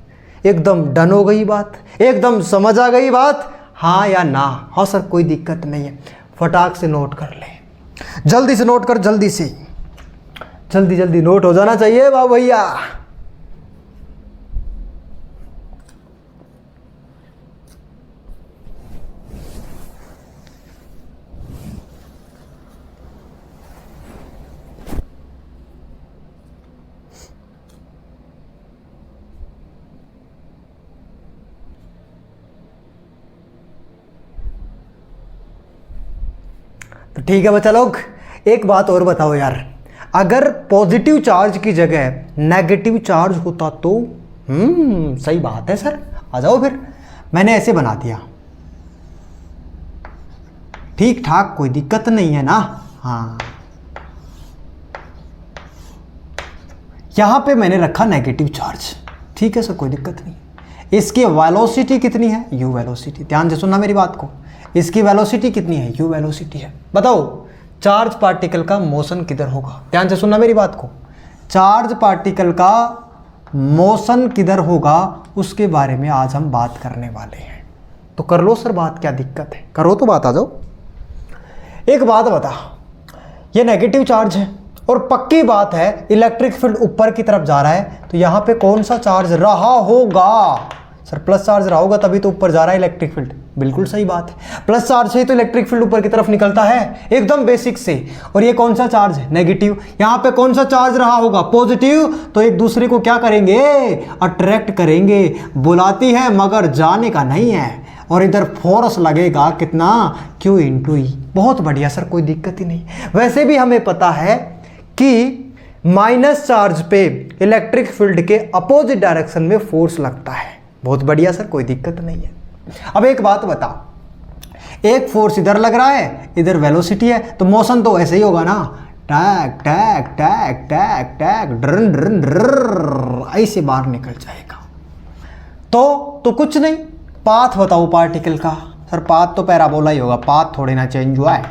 एकदम डन हो गई बात, एकदम समझ आ गई बात, हाँ या ना। हाँ सर, कोई दिक्कत नहीं है, फटाक से नोट कर ले, जल्दी से नोट कर, जल्दी से, जल्दी जल्दी नोट हो जाना चाहिए वाह भैया। तो ठीक है बच्चा लोग, एक बात और बताओ यार, अगर पॉजिटिव चार्ज की जगह नेगेटिव चार्ज होता तो। सही बात है सर, आ जाओ फिर। मैंने ऐसे बना दिया, ठीक ठाक, कोई दिक्कत नहीं है ना। हाँ, यहां पे मैंने रखा नेगेटिव चार्ज, ठीक है सर, कोई दिक्कत नहीं। इसकी वेलोसिटी कितनी है, u वेलोसिटी, ध्यान से सुनना मेरी बात को। इसकी वेलोसिटी कितनी है, u वेलोसिटी है। बताओ चार्ज पार्टिकल का मोशन किधर होगा, ध्यान से सुनना मेरी बात को। चार्ज पार्टिकल का मोशन किधर होगा, उसके बारे में आज हम बात करने वाले हैं। तो कर लो सर बात, क्या दिक्कत है, करो तो बात, आ जाओ। एक बात बता, ये नेगेटिव चार्ज है और पक्की बात है इलेक्ट्रिक फील्ड ऊपर की तरफ जा रहा है, तो यहाँ पे कौन सा चार्ज रहा होगा सर, प्लस चार्ज रहा होगा, तभी तो ऊपर जा रहा है इलेक्ट्रिक फील्ड। बिल्कुल सही बात है, प्लस चार्ज से ही तो इलेक्ट्रिक फील्ड ऊपर की तरफ निकलता है, एकदम बेसिक से। और ये कौन सा चार्ज है, नेगेटिव। यहाँ पे कौन सा चार्ज रहा होगा, पॉजिटिव। तो एक दूसरे को क्या करेंगे, अट्रैक्ट करेंगे। बुलाती है मगर जाने का नहीं है, और इधर फोर्स लगेगा कितना, Q × E। बहुत बढ़िया सर, कोई दिक्कत ही नहीं। वैसे भी हमें पता है कि माइनस चार्ज पे इलेक्ट्रिक फील्ड के अपोजिट डायरेक्शन में फोर्स लगता है। बहुत बढ़िया सर, कोई दिक्कत नहीं है। अब एक बात बता, एक फोर्स इधर लग रहा है, इधर वेलोसिटी है, तो मोशन तो ऐसे ही होगा ना, टैक टैक टैक टैक टैक ड्रन ड्रन ड्रर, ऐसे बाहर निकल जाएगा। तो कुछ नहीं, पाथ बताओ पार्टिकल का। सर पाथ तो पैराबोला ही होगा, पाथ थोड़ी ना चेंज हुआ है।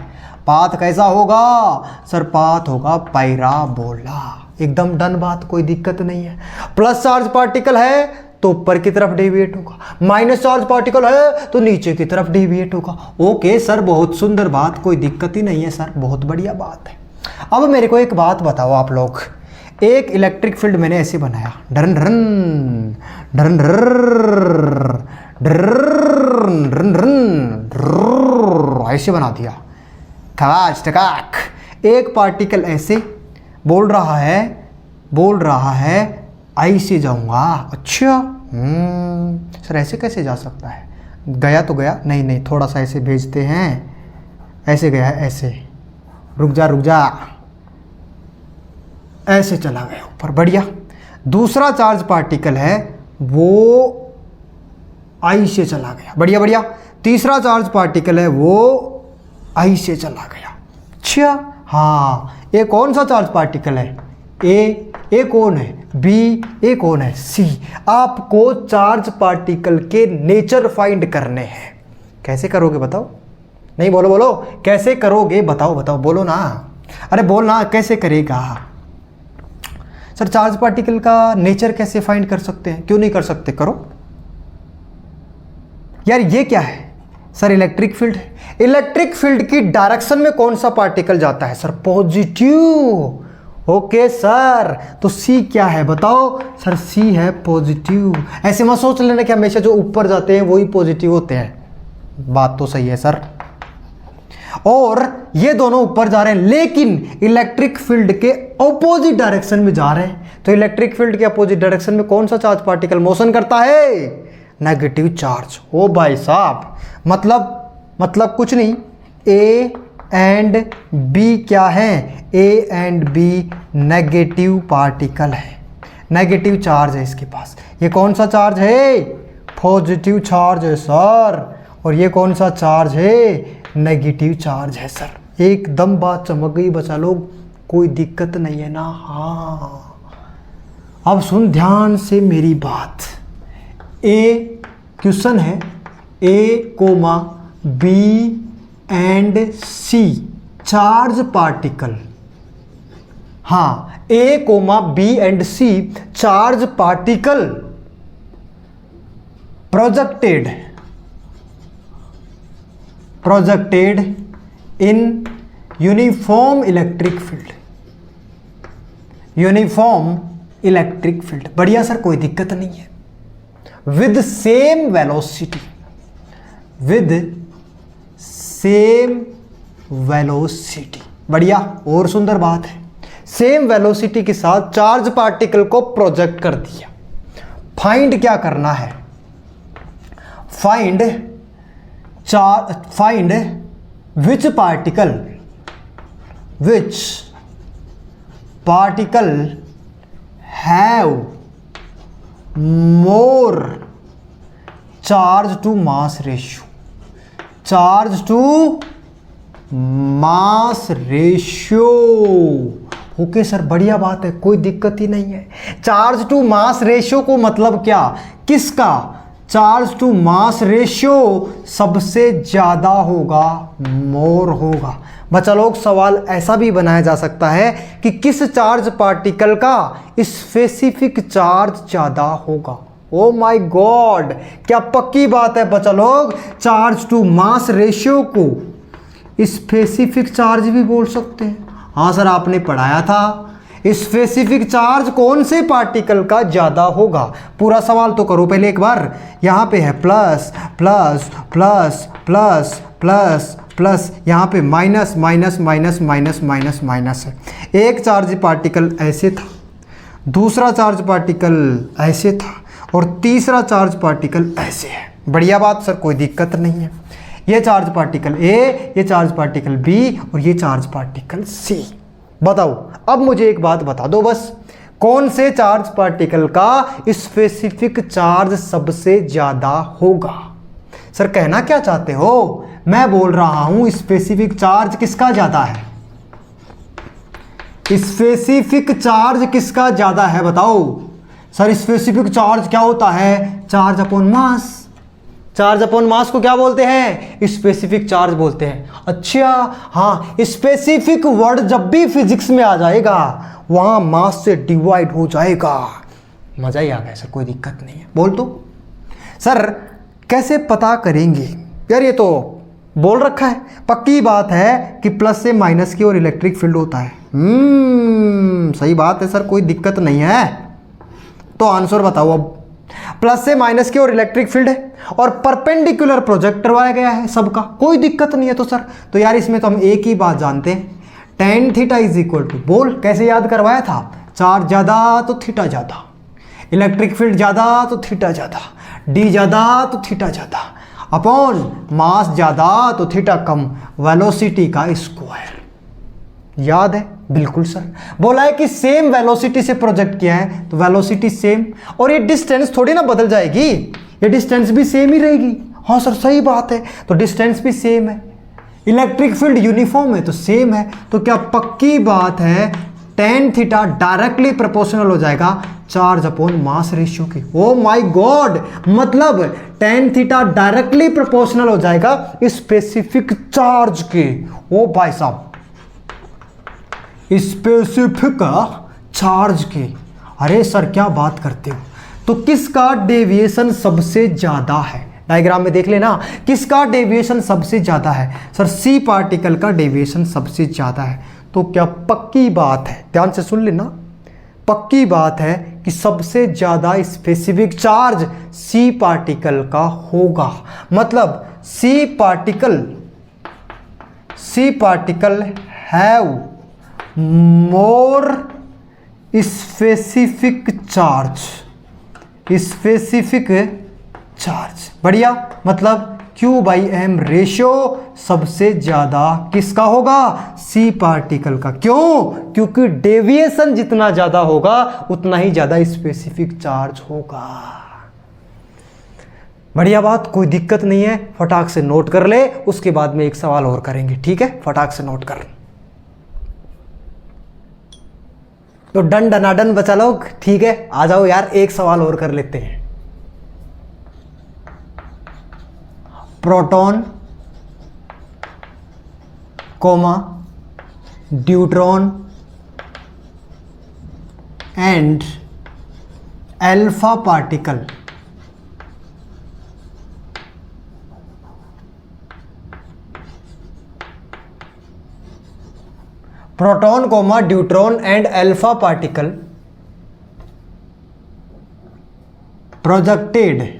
पाथ कैसा होगा सर, पाथ होगा पैराबोला, एकदम डन बात, कोई दिक्कत नहीं है। प्लस चार्ज पार्टिकल है तो ऊपर की तरफ डेविएट होगा, माइनस चार्ज पार्टिकल है तो नीचे की तरफ डेविएट होगा। ओके सर, बहुत सुंदर बात, कोई दिक्कत ही नहीं है सर, बहुत बढ़िया बात है। अब मेरे को एक बात बताओ आप लोग, एक इलेक्ट्रिक फील्ड मैंने ऐसे बनाया, डरन डरन डरन डरन डरन डरन, ऐसे बना दिया, खवाज टकाक। एक पार्टिकल ऐसे बोल रहा है ऐसे जाऊंगा। अच्छा सर, ऐसे कैसे जा सकता है, गया तो गया, नहीं थोड़ा सा ऐसे भेजते हैं, ऐसे गया है, ऐसे रुक जा, ऐसे चला गया ऊपर, बढ़िया। दूसरा चार्ज पार्टिकल है वो ऐसे चला गया, बढ़िया। तीसरा चार्ज पार्टिकल है वो ऐसे चला गया। अच्छा हाँ, ये कौन सा चार्ज पार्टिकल है, ए कौन है, बी, ए कौन है, सी। आपको चार्ज पार्टिकल के नेचर फाइंड करने हैं। कैसे करोगे बताओ, नहीं बोलो, कैसे करोगे बताओ, बोलो ना, अरे बोल ना, कैसे करेगा सर। चार्ज पार्टिकल का नेचर कैसे फाइंड कर सकते हैं, क्यों नहीं कर सकते, करो यार। ये क्या है सर, इलेक्ट्रिक फील्ड है। इलेक्ट्रिक फील्ड की डायरेक्शन में कौन सा पार्टिकल जाता है सर, पॉजिटिव। ओके सर, तो सी क्या है बताओ सर, सी है पॉजिटिव। ऐसे मत सोच लेना कि हमेशा जो ऊपर जाते हैं वही पॉजिटिव होते हैं, बात तो सही है सर। और ये दोनों ऊपर जा रहे हैं, लेकिन इलेक्ट्रिक फील्ड के ऑपोजिट डायरेक्शन में जा रहे हैं। तो इलेक्ट्रिक फील्ड के अपोजिट डायरेक्शन में कौन सा चार्ज पार्टिकल मोशन करता है, नेगेटिव चार्ज। ओ भाई साहब, मतलब कुछ नहीं, ए एंड बी क्या है, A and B negative particle है, नेगेटिव चार्ज है इसके पास। ये कौन सा चार्ज है, पॉजिटिव चार्ज है सर। और ये कौन सा चार्ज है? नेगेटिव चार्ज है सर। एकदम बात चमक गई बच्चा लोग, कोई दिक्कत नहीं है ना? हाँ, अब सुन ध्यान से मेरी बात। ए क्वेश्चन है, a comma b and c charge particle. हाँ, a comma b and c charge particle projected in uniform electric field. Uniform electric field, बढ़िया सर, कोई दिक्कत नहीं है। With same velocity, with same velocity, बढ़िया और सुंदर बात है। सेम वेलोसिटी के साथ चार्ज पार्टिकल को प्रोजेक्ट कर दिया। फाइंड क्या करना है? Find which particle have more charge to mass ratio. Charge to mass ratio, okay sir, बढ़िया बात है, कोई दिक्कत ही नहीं है। चार्ज टू मास रेशियो को मतलब क्या? किसका? चार्ज टू मास रेशियो सबसे ज्यादा होगा, मोर होगा। बच्चा लोग, सवाल ऐसा भी बनाया जा सकता है कि किस चार्ज पार्टिकल का स्पेसिफिक चार्ज ज्यादा होगा। ओ माय गॉड, क्या पक्की बात है बच्चा लोग? चार्ज टू मास रेशियो को स्पेसिफिक चार्ज भी बोल सकते हैं। हाँ सर, आपने पढ़ाया था। स्पेसिफिक चार्ज कौन से पार्टिकल का ज्यादा होगा? पूरा सवाल तो करो पहले एक बार। यहाँ पे है plus plus plus plus plus plus, यहाँ पे minus minus minus minus minus minus है। एक चार्ज पार्टिकल ऐसे था, दूसरा चार्ज पार्टिकल ऐसे था, और तीसरा चार्ज पार्टिकल ऐसे है। बढ़िया बात सर, कोई दिक्कत नहीं है। ये चार्ज पार्टिकल ए, ये चार्ज पार्टिकल बी, और ये चार्ज पार्टिकल सी। बताओ, अब मुझे एक बात बता दो बस, कौन से चार्ज पार्टिकल का स्पेसिफिक चार्ज सबसे ज्यादा होगा? सर कहना क्या चाहते हो? मैं बोल रहा हूं स्पेसिफिक चार्ज किसका ज्यादा है? स्पेसिफिक चार्ज किसका ज्यादा है बताओ। सर स्पेसिफिक चार्ज क्या होता है? Charge upon mass. Charge upon mass को क्या बोलते हैं? स्पेसिफिक चार्ज बोलते हैं। अच्छा, हाँ, स्पेसिफिक वर्ड जब भी फिजिक्स में आ जाएगा वहां मास से डिवाइड हो जाएगा। मजा ही आ गया सर, कोई दिक्कत नहीं है। बोल तो सर कैसे पता करेंगे? यार ये तो बोल रखा है, पक्की बात है कि प्लस से माइनस की ओर इलेक्ट्रिक फील्ड होता है। सही बात है सर, कोई दिक्कत नहीं है। तो आंसर बताओ अब। प्लस से माइनस की ओर इलेक्ट्रिक फील्ड है और परपेंडिकुलर प्रोजेक्ट करवाया गया है सबका, कोई दिक्कत नहीं है। तो सर तो यार इसमें तो हम एक ही बात जानते हैं, tan theta is equal to, बोल कैसे याद करवाया था? चार्ज ज्यादा तो थीटा ज्यादा, इलेक्ट्रिक फील्ड ज्यादा तो थीटा ज्यादा, डी ज्यादा तो थीटा ज्यादा, अपॉन मास ज्यादा तो थीटा कम, वेलोसिटी का स्क्वायर। याद है? बिल्कुल सर। बोला है कि सेम वेलोसिटी से प्रोजेक्ट किया है तो वेलोसिटी सेम, और ये डिस्टेंस थोड़ी ना बदल जाएगी, ये डिस्टेंस भी सेम ही रहेगी। हाँ सर सही बात है, तो डिस्टेंस भी सेम है, इलेक्ट्रिक फील्ड यूनिफॉर्म है तो सेम है। तो क्या पक्की बात है tan थीटा डायरेक्टली प्रोपोर्शनल हो जाएगा चार्ज अपॉन मास रेशियो की। ओ माय गॉड, मतलब tan थीटा डायरेक्टली प्रोपोर्शनल हो जाएगा स्पेसिफिक चार्ज के। ओ भाई साहब, स्पेसिफिक चार्ज के। अरे सर क्या बात करते हो? तो किसका डेविएशन सबसे ज्यादा है? डायग्राम में देख लेना, किसका डेविएशन सबसे ज्यादा है? सर सी पार्टिकल का डेविएशन सबसे ज्यादा है। तो क्या पक्की बात है, ध्यान से सुन लेना, पक्की बात है कि सबसे ज्यादा स्पेसिफिक चार्ज सी पार्टिकल का होगा। मतलब c particle have more specific charge. बढ़िया, मतलब Q बाई एम रेशियो सबसे ज्यादा किसका होगा? सी पार्टिकल का। क्यों? क्योंकि डेविएशन जितना ज्यादा होगा उतना ही ज्यादा स्पेसिफिक चार्ज होगा। बढ़िया बात, कोई दिक्कत नहीं है, फटाक से नोट कर ले, उसके बाद में एक सवाल और करेंगे, ठीक है? फटाक से नोट कर। तो डन डनाडन बचा लोग, ठीक है? आ जाओ यार, एक सवाल और कर लेते हैं। Proton comma deuteron and alpha particle proton comma deuteron and alpha particle projected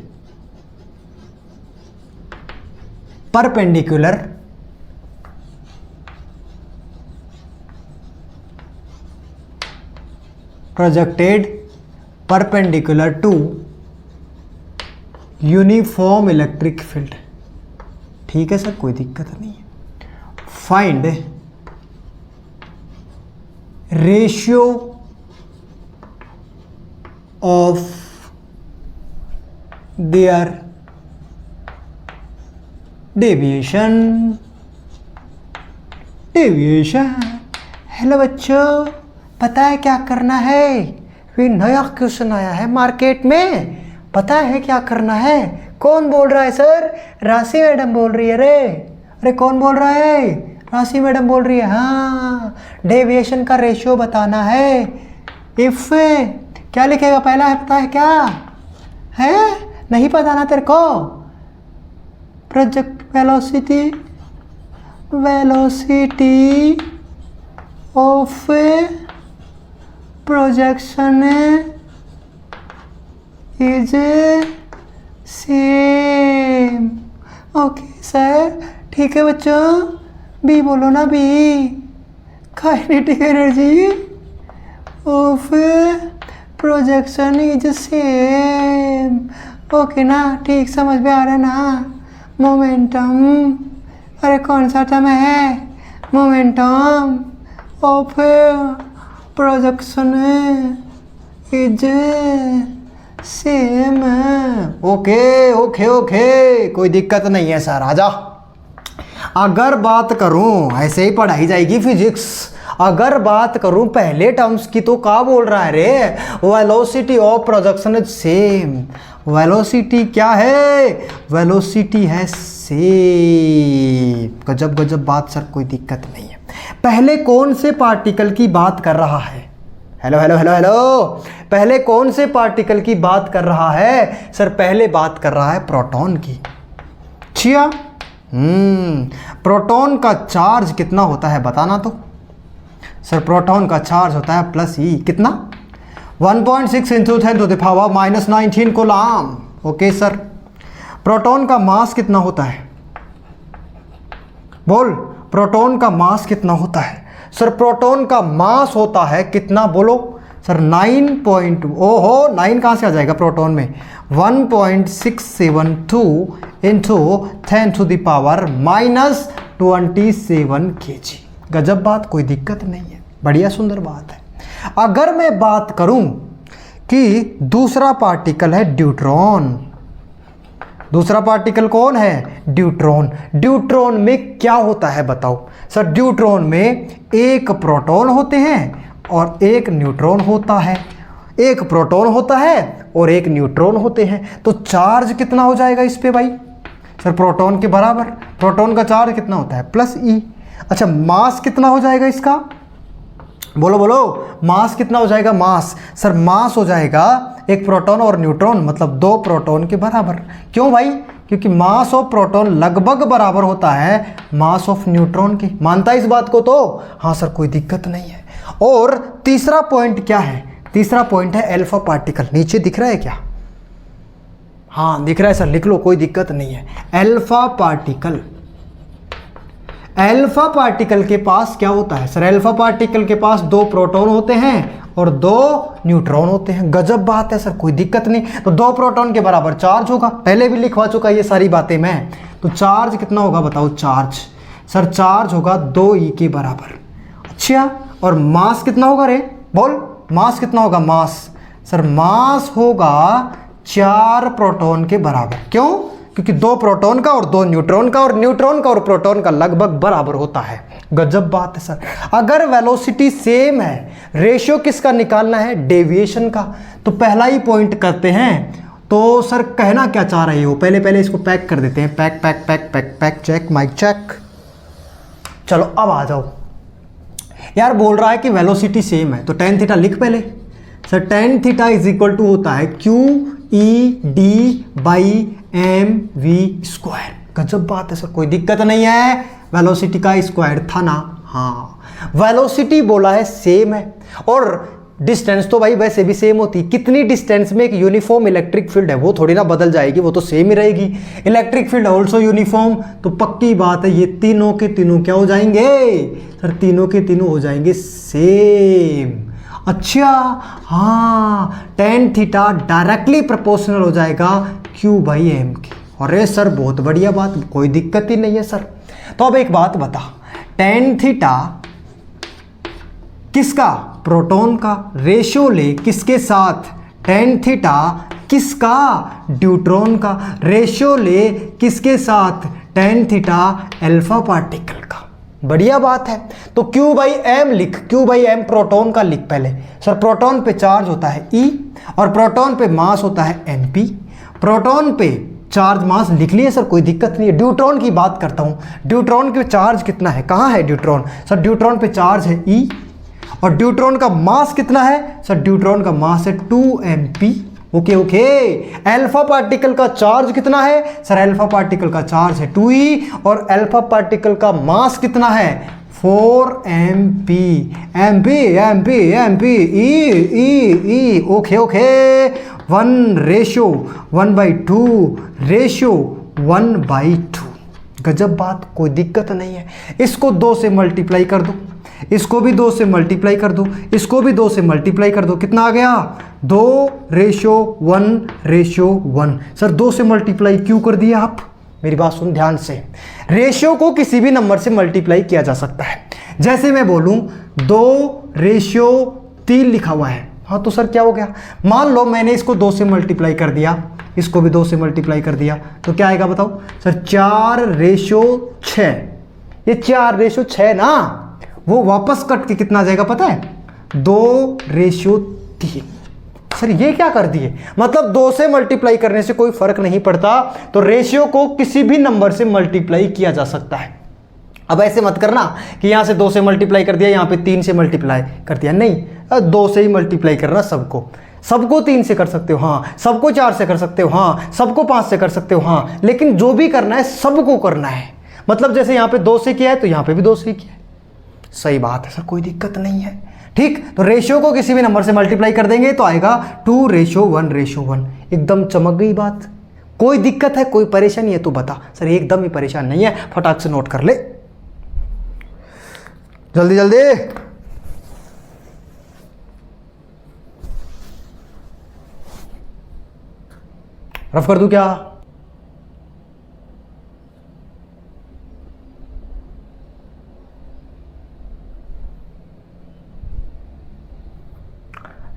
perpendicular to uniform electric field. ठीक है सर, कोई दिक्कत नहीं है। Find ratio of their deviation. Hello बच्चों, पता है क्या करना है? ये नया क्वेश्चन आया है मार्केट में, पता है क्या करना है? कौन बोल रहा है सर? राशि मैडम बोल रही है रे। अरे कौन बोल रहा है? राशि मैडम बोल रही है। हाँ, डेविएशन का रेशियो बताना है। इफ क्या लिखेगा पहला है, पता है क्या है? नहीं पता ना तेरे को? Project velocity of projection is same. Okay sir, ठीक है बच्चों, बी बोलो ना, B. Kinetic energy of projection is same. Okay ना, ठीक समझ में आ रहा है ना? मोमेंटम, अरे कौन सा टर्म है? Momentum of projection is same. Okay okay okay, कोई दिक्कत नहीं है सर, आजा। अगर बात करूं, ऐसे ही पढ़ाई जाएगी फिजिक्स। अगर बात करूं पहले टर्म्स की, तो क्या बोल रहा है रे? Velocity of projection is same. Velocity क्या है? वेलोसिटी है सेम। गजब गजब बात सर, कोई दिक्कत नहीं है। पहले कौन से पार्टिकल की बात कर रहा है? हेलो हेलो हेलो हेलो, पहले कौन से पार्टिकल की बात कर रहा है? सर पहले बात कर रहा है प्रोटॉन की। छिया, प्रोटॉन का चार्ज कितना होता है बताना तो। सर प्रोटॉन का चार्ज होता है प्लस ई, कितना? 1.6 into 10⁻⁻19 coulomb. Okay sir. Proton का मास कितना होता है? बोल, प्रोटॉन का मास कितना होता है? सर प्रोटॉन का मास होता है कितना, बोलो सर? 9 कहाँ से आ जाएगा प्रोटॉन में? 1.672 इंटू 10⁻⁻27 kg। गजब बात, कोई दिक्कत नहीं है, बढ़िया सुंदर बात है। अगर मैं बात करूं कि दूसरा पार्टिकल है ड्यूट्रॉन। दूसरा पार्टिकल कौन है? ड्यूट्रॉन। ड्यूट्रॉन में क्या होता है बताओ? सर ड्यूट्रॉन में एक प्रोटॉन होते हैं और एक न्यूट्रॉन होता है। एक प्रोटॉन होता है और एक न्यूट्रॉन होते हैं। तो चार्ज कितना हो जाएगा इस पे भाई? सर प्रोटॉन के बराबर। प्रोटॉन का चार्ज कितना होता है? प्लस ई। अच्छा, मास कितना हो जाएगा इसका? बोलो बोलो, मास कितना हो जाएगा? मास, सर मास हो जाएगा एक प्रोटॉन और न्यूट्रॉन, मतलब 2 प्रोटॉन के बराबर। क्यों भाई? क्योंकि मास ऑफ प्रोटॉन लगभग बराबर होता है मास ऑफ न्यूट्रॉन के। मानता है इस बात को तो? हाँ सर, कोई दिक्कत नहीं है। और तीसरा पॉइंट क्या है? तीसरा पॉइंट है अल्फा पार्टिकल। नीचे दिख रहा है क्या? हाँ दिख रहा है सर, लिख लो, कोई दिक्कत नहीं है। अल्फा पार्टिकल, अल्फा पार्टिकल के पास क्या होता है? सर अल्फा पार्टिकल के पास 2 प्रोटॉन होते हैं और 2 न्यूट्रॉन होते हैं। गजब बात है सर, कोई दिक्कत नहीं। तो 2 प्रोटॉन के बराबर चार्ज होगा, पहले भी लिखवा चुका ये सारी बातें मैं। तो चार्ज कितना होगा बताओ? चार्ज, सर चार्ज होगा 2e के बराबर। अच्छा, और मास कितना होगा रे? बोल, मास कितना होगा? मास, सर मास होगा 4 प्रोटॉन के बराबर। क्यों? क्योंकि 2 प्रोटॉन का और 2 न्यूट्रॉन का, और न्यूट्रॉन का और प्रोटॉन का लगभग बराबर होता है। गजब बात है सर। अगर वेलोसिटी सेम है, रेशियो किसका निकालना है? डेविएशन का। तो पहला ही पॉइंट करते हैं। तो सर कहना क्या चाह रहे हो? पहले इसको पैक कर देते हैं। Pack pack pack pack pack, check mic check. चलो अब आ जाओ यार। बोल रहा है कि वेलोसिटी सेम है, तो tan थीटा लिख पहले। Sir tan theta is equal to होता है QED/mv²। गजब बात है सर, कोई दिक्कत नहीं है। वेलोसिटी का स्क्वायर था ना? हाँ, वेलोसिटी बोला है सेम है, और डिस्टेंस तो भाई वैसे भी सेम होती है। कितनी डिस्टेंस में एक यूनिफॉर्म इलेक्ट्रिक फील्ड है, वो थोड़ी ना बदल जाएगी, वो तो सेम ही रहेगी। इलेक्ट्रिक फील्ड ऑल्सो यूनिफॉर्म, तो पक्की बात है ये तीनों के तीनों क्या हो जाएंगे सर? तीनों के तीनों हो जाएंगे सेम। अच्छा हाँ, tan थीटा डायरेक्टली प्रोपोर्शनल हो जाएगा Q/m की। अरे सर बहुत बढ़िया बात, कोई दिक्कत ही नहीं है सर। तो अब एक बात बता, tan थीटा किसका? प्रोटॉन का। रेशियो ले किसके साथ? tan थीटा किसका? ड्यूट्रॉन का। रेशियो ले किसके साथ? tan थीटा अल्फा पार्टिकल का। बढ़िया बात है। तो Q/m लिख, Q/m प्रोटॉन का लिख पहले। सर प्रोटॉन पे चार्ज होता है E, और प्रोटॉन पे मास होता है mp। प्रोटॉन पे चार्ज मास लिख लिए सर, कोई दिक्कत नहीं है। ड्यूट्रॉन की बात करता हूँ। ड्यूट्रॉन के चार्ज कितना है? कहाँ है ड्यूट्रॉन? सर ड्यूट्रॉन पे चार्ज है E, और ड्यूट्रॉन का मास कितना है? सर ड्यूट्रॉन का मास है 2mp। Okay okay. Alpha particle का चार्ज कितना है? सर अल्फा पार्टिकल का चार्ज है 2e, और अल्फा पार्टिकल का मास कितना है? 4mp। mp mp mp e। Okay okay. 1:1/2 ratio 1/2। गजब बात, कोई दिक्कत नहीं है। इसको 2 से मल्टीप्लाई कर दो, इसको भी 2 से मल्टीप्लाई कर दो, इसको भी 2 से मल्टीप्लाई कर दो। कितना आ गया? 2:1:1। सर 2 से मल्टीप्लाई क्यों कर दिया आप? मेरी बात सुन ध्यान से। रेशियो को किसी भी नंबर से मल्टीप्लाई किया जा सकता है। जैसे मैं बोलूं 2:3 लिखा हुआ है, हाँ तो सर क्या हो गया? मान लो मैंने इसको 2 से मल्टीप्लाई कर दिया, इसको भी 2 से मल्टीप्लाई कर दिया, तो क्या आएगा बताओ? सर 4:6। ये 4:6 ना, वो वापस कट के कितना आ जाएगा पता है? 2:3। सर ये क्या कर दिए? मतलब 2 से मल्टीप्लाई करने से कोई फर्क नहीं पड़ता, तो रेशियो को किसी भी नंबर से मल्टीप्लाई किया जा सकता है। अब ऐसे मत करना कि यहां से 2 से मल्टीप्लाई कर दिया, यहां पे 3 से मल्टीप्लाई कर दिया, नहीं, 2 से ही मल्टीप्लाई करना। सबको 3 से कर सकते हो, हाँ, सबको 4 से कर सकते हो, हाँ, सबको 5 से कर सकते हो, हाँ, लेकिन जो भी करना है सबको करना है। मतलब जैसे यहाँ पे 2 से किया है तो यहाँ पे भी 2 से किया है। सही बात है सर, कोई दिक्कत नहीं है। ठीक, तो रेशियो को किसी भी नंबर से मल्टीप्लाई कर देंगे तो आएगा 2:1:1। एकदम चमक गई बात। कोई दिक्कत है, कोई परेशानी है तो बता। सर एकदम ही परेशान नहीं है, फटाक से नोट कर ले, जल्दी जल्दी। रफ कर दूं क्या?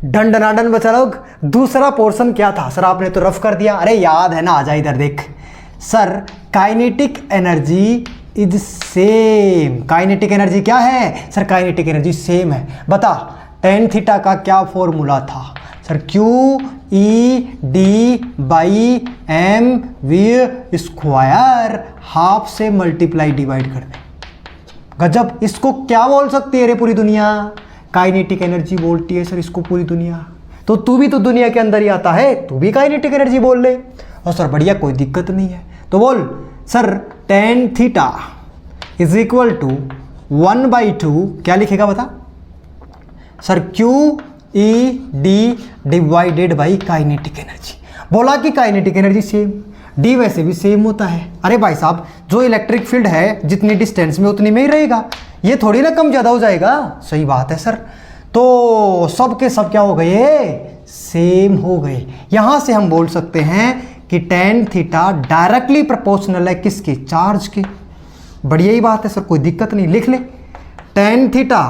डन डनाडन बचा लोग। दूसरा पोर्शन क्या था? सर आपने तो रफ कर दिया। अरे याद है ना, आजा इधर देख। Sir kinetic energy is same. Kinetic energy क्या है? सर काइनेटिक एनर्जी सेम है। बता, tan थीटा का क्या फॉर्मूला था? सर QED/mv², हाफ से मल्टीप्लाई डिवाइड कर दे। गजब, इसको क्या बोल सकती है रे पूरी दुनिया? काइनेटिक एनर्जी बोलती है सर इसको पूरी दुनिया। तो तू भी तो दुनिया के अंदर ही आता है, तू भी काइनेटिक एनर्जी बोल ले। और सर बढ़िया, कोई दिक्कत नहीं है। तो बोल sir tan theta is equal to 1/2, क्या लिखेगा बता? Sir QED divided by kinetic energy. बोला कि काइनेटिक एनर्जी सेम, डी वैसे भी सेम होता है। अरे भाई साहब, जो इलेक्ट्रिक फील्ड है जितनी डिस्टेंस में उतनी में ही रहेगा, ये थोड़ी ना कम ज़्यादा हो जाएगा। सही बात है सर। तो सब के सब क्या हो गए? सेम हो गए। यहां से हम बोल सकते हैं कि tan थीटा डायरेक्टली प्रोपोर्शनल है किसके? चार्ज के। बढ़िया ही बात है सर, कोई दिक्कत नहीं, लिख ले। tan थीटा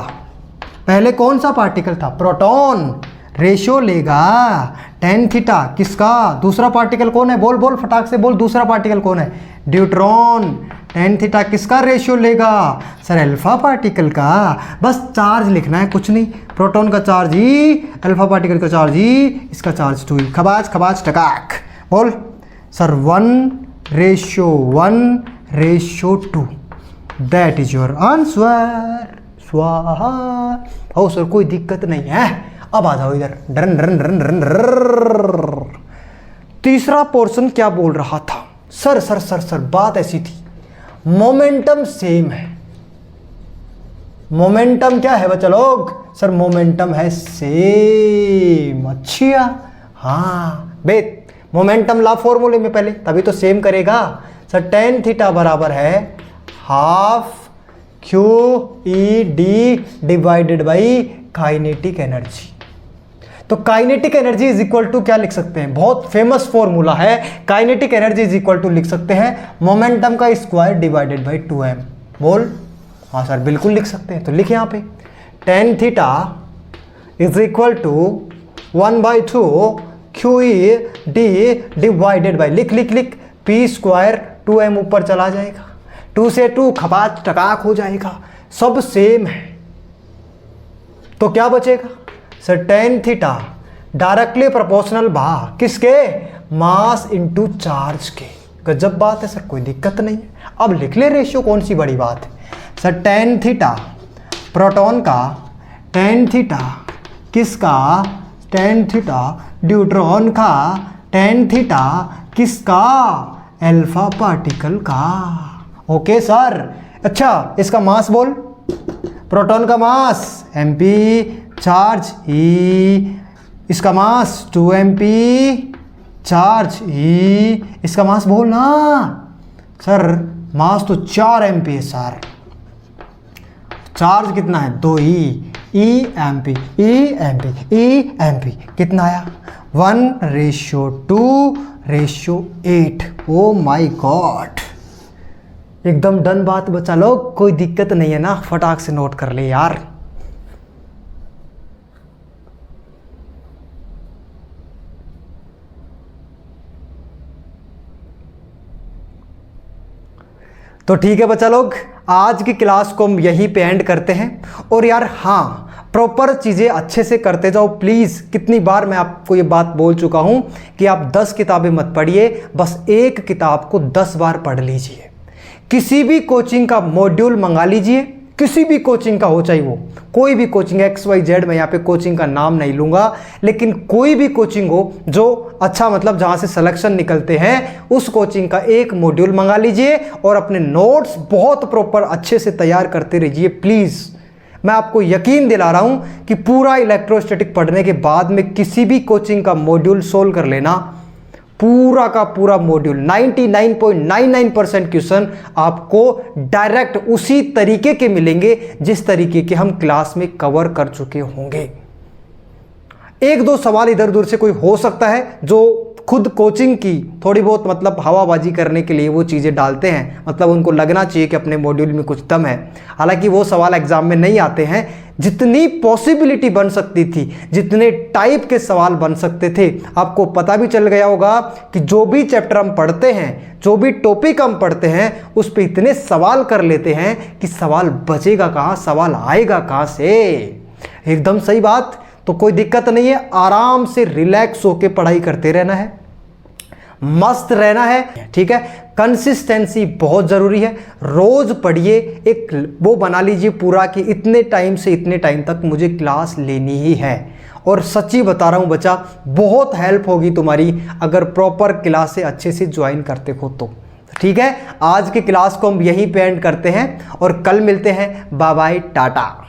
पहले कौन सा पार्टिकल था? प्रोटॉन। रेशियो लेगा टेन थीटा किसका, दूसरा पार्टिकल कौन है, बोल बोल फटाक से बोल, दूसरा पार्टिकल कौन है, ड्यूट्रॉन। टेन थीटा किसका रेशियो लेगा सर, अल्फा पार्टिकल का। बस चार्ज लिखना है, कुछ नहीं, प्रोटॉन का चार्ज ई, अल्फा पार्टिकल का चार्ज ई, इसका चार्ज 2 ई। खबाज खबाज टकाक बोल sir 1:1:2, that is your answer. स्वाहा। हो सर कोई दिक्कत नहीं है, अब आ जाओ इधर। डरन डरन डरन डरन डरन। तीसरा पोर्शन क्या बोल रहा था सर, सर सर सर बात ऐसी थी, मोमेंटम सेम है। मोमेंटम क्या है बच्चा लोग, सर मोमेंटम है सेम। अच्छा हाँ बे, मोमेंटम ला फॉर्मूले में पहले, तभी तो सेम करेगा सर। टेन थीटा बराबर है half q E D divided by kinetic energy. तो kinetic energy is equal to क्या लिख सकते हैं, बहुत फेमस फॉर्मूला है, kinetic energy is equal to लिख सकते हैं मोमेंटम का स्क्वायर डिवाइडेड बाई 2m। बोल हाँ सर बिल्कुल लिख सकते हैं, तो लिख यहाँ पे tan theta is equal to 1/2 Q E D divided by, लिख लिख लिख, पी स्क्वायर 2m ऊपर चला जाएगा, 2 से 2 खपात टकाक हो जाएगा, सब सेम है। तो क्या बचेगा sir, tan theta directly proportional भा किसके, मास इनटू चार्ज के। गजब बात है सर, कोई दिक्कत नहीं है। अब लिख ले रेशियो, कौन सी बड़ी बात है सर। टेन थीटा प्रोटॉन का, टेन थीटा किसका, टेन थीटा ड्यूट्रॉन का, टेन थीटा किसका, अल्फा पार्टिकल का। Okay sir. अच्छा इसका मास बोल, प्रोटॉन का मास mp, चार्ज e, इसका मास 2mp, चार्ज e, इसका मास बोल ना सर, मास तो 4mp है सर, चार्ज कितना है 2e, emp, emp कितना आया 1:2:8। ओ माय गॉड, एकदम डन बात बच्चा लोग, कोई दिक्कत नहीं है ना, फटाक से नोट कर ले यार। तो ठीक है बच्चा लोग, आज की क्लास को हम यहीं पे एंड करते हैं। और यार हाँ, प्रॉपर चीज़ें अच्छे से करते जाओ प्लीज़। कितनी बार मैं आपको ये बात बोल चुका हूँ कि आप 10 किताबें मत पढ़िए, बस एक किताब को 10 बार पढ़ लीजिए। किसी भी कोचिंग का मॉड्यूल मंगा लीजिए, किसी भी कोचिंग का हो, चाहे वो कोई भी कोचिंग XYZ, मैं यहाँ पे कोचिंग का नाम नहीं लूँगा, लेकिन कोई भी कोचिंग हो जो अच्छा, मतलब जहाँ से सिलेक्शन निकलते हैं, उस कोचिंग का एक मॉड्यूल मंगा लीजिए और अपने नोट्स बहुत प्रॉपर अच्छे से तैयार करते रहिए प्लीज़। मैं आपको यकीन दिला रहा हूँ कि पूरा इलेक्ट्रोस्टैटिक पढ़ने के बाद में किसी भी कोचिंग का मॉड्यूल सोल्व कर लेना, पूरा का पूरा मॉड्यूल 99.99% क्वेश्चन आपको डायरेक्ट उसी तरीके के मिलेंगे जिस तरीके के हम क्लास में कवर कर चुके होंगे। एक दो सवाल इधर उधर से कोई हो सकता है जो खुद कोचिंग की थोड़ी बहुत मतलब हवाबाजी करने के लिए वो चीज़ें डालते हैं, मतलब उनको लगना चाहिए कि अपने मॉड्यूल में कुछ दम है, हालांकि वो सवाल एग्जाम में नहीं आते हैं। जितनी पॉसिबिलिटी बन सकती थी, जितने टाइप के सवाल बन सकते थे, आपको पता भी चल गया होगा कि जो भी चैप्टर हम पढ़ते हैं, जो भी टॉपिक हम पढ़ते हैं, उस पर इतने सवाल कर लेते हैं कि सवाल बचेगा कहाँ, सवाल आएगा कहाँ से। एकदम सही बात। तो कोई दिक्कत नहीं है, आराम से रिलैक्स होके पढ़ाई करते रहना है, मस्त रहना है, ठीक है। कंसिस्टेंसी बहुत ज़रूरी है, रोज़ पढ़िए, एक वो बना लीजिए पूरा कि इतने टाइम से इतने टाइम तक मुझे क्लास लेनी ही है। और सच्ची बता रहा हूँ बच्चा, बहुत हेल्प होगी तुम्हारी अगर प्रॉपर क्लासें अच्छे से ज्वाइन करते हो तो। ठीक है, आज की क्लास को हम यहीं पे एंड करते हैं और कल मिलते हैं। Bye bye, Tata.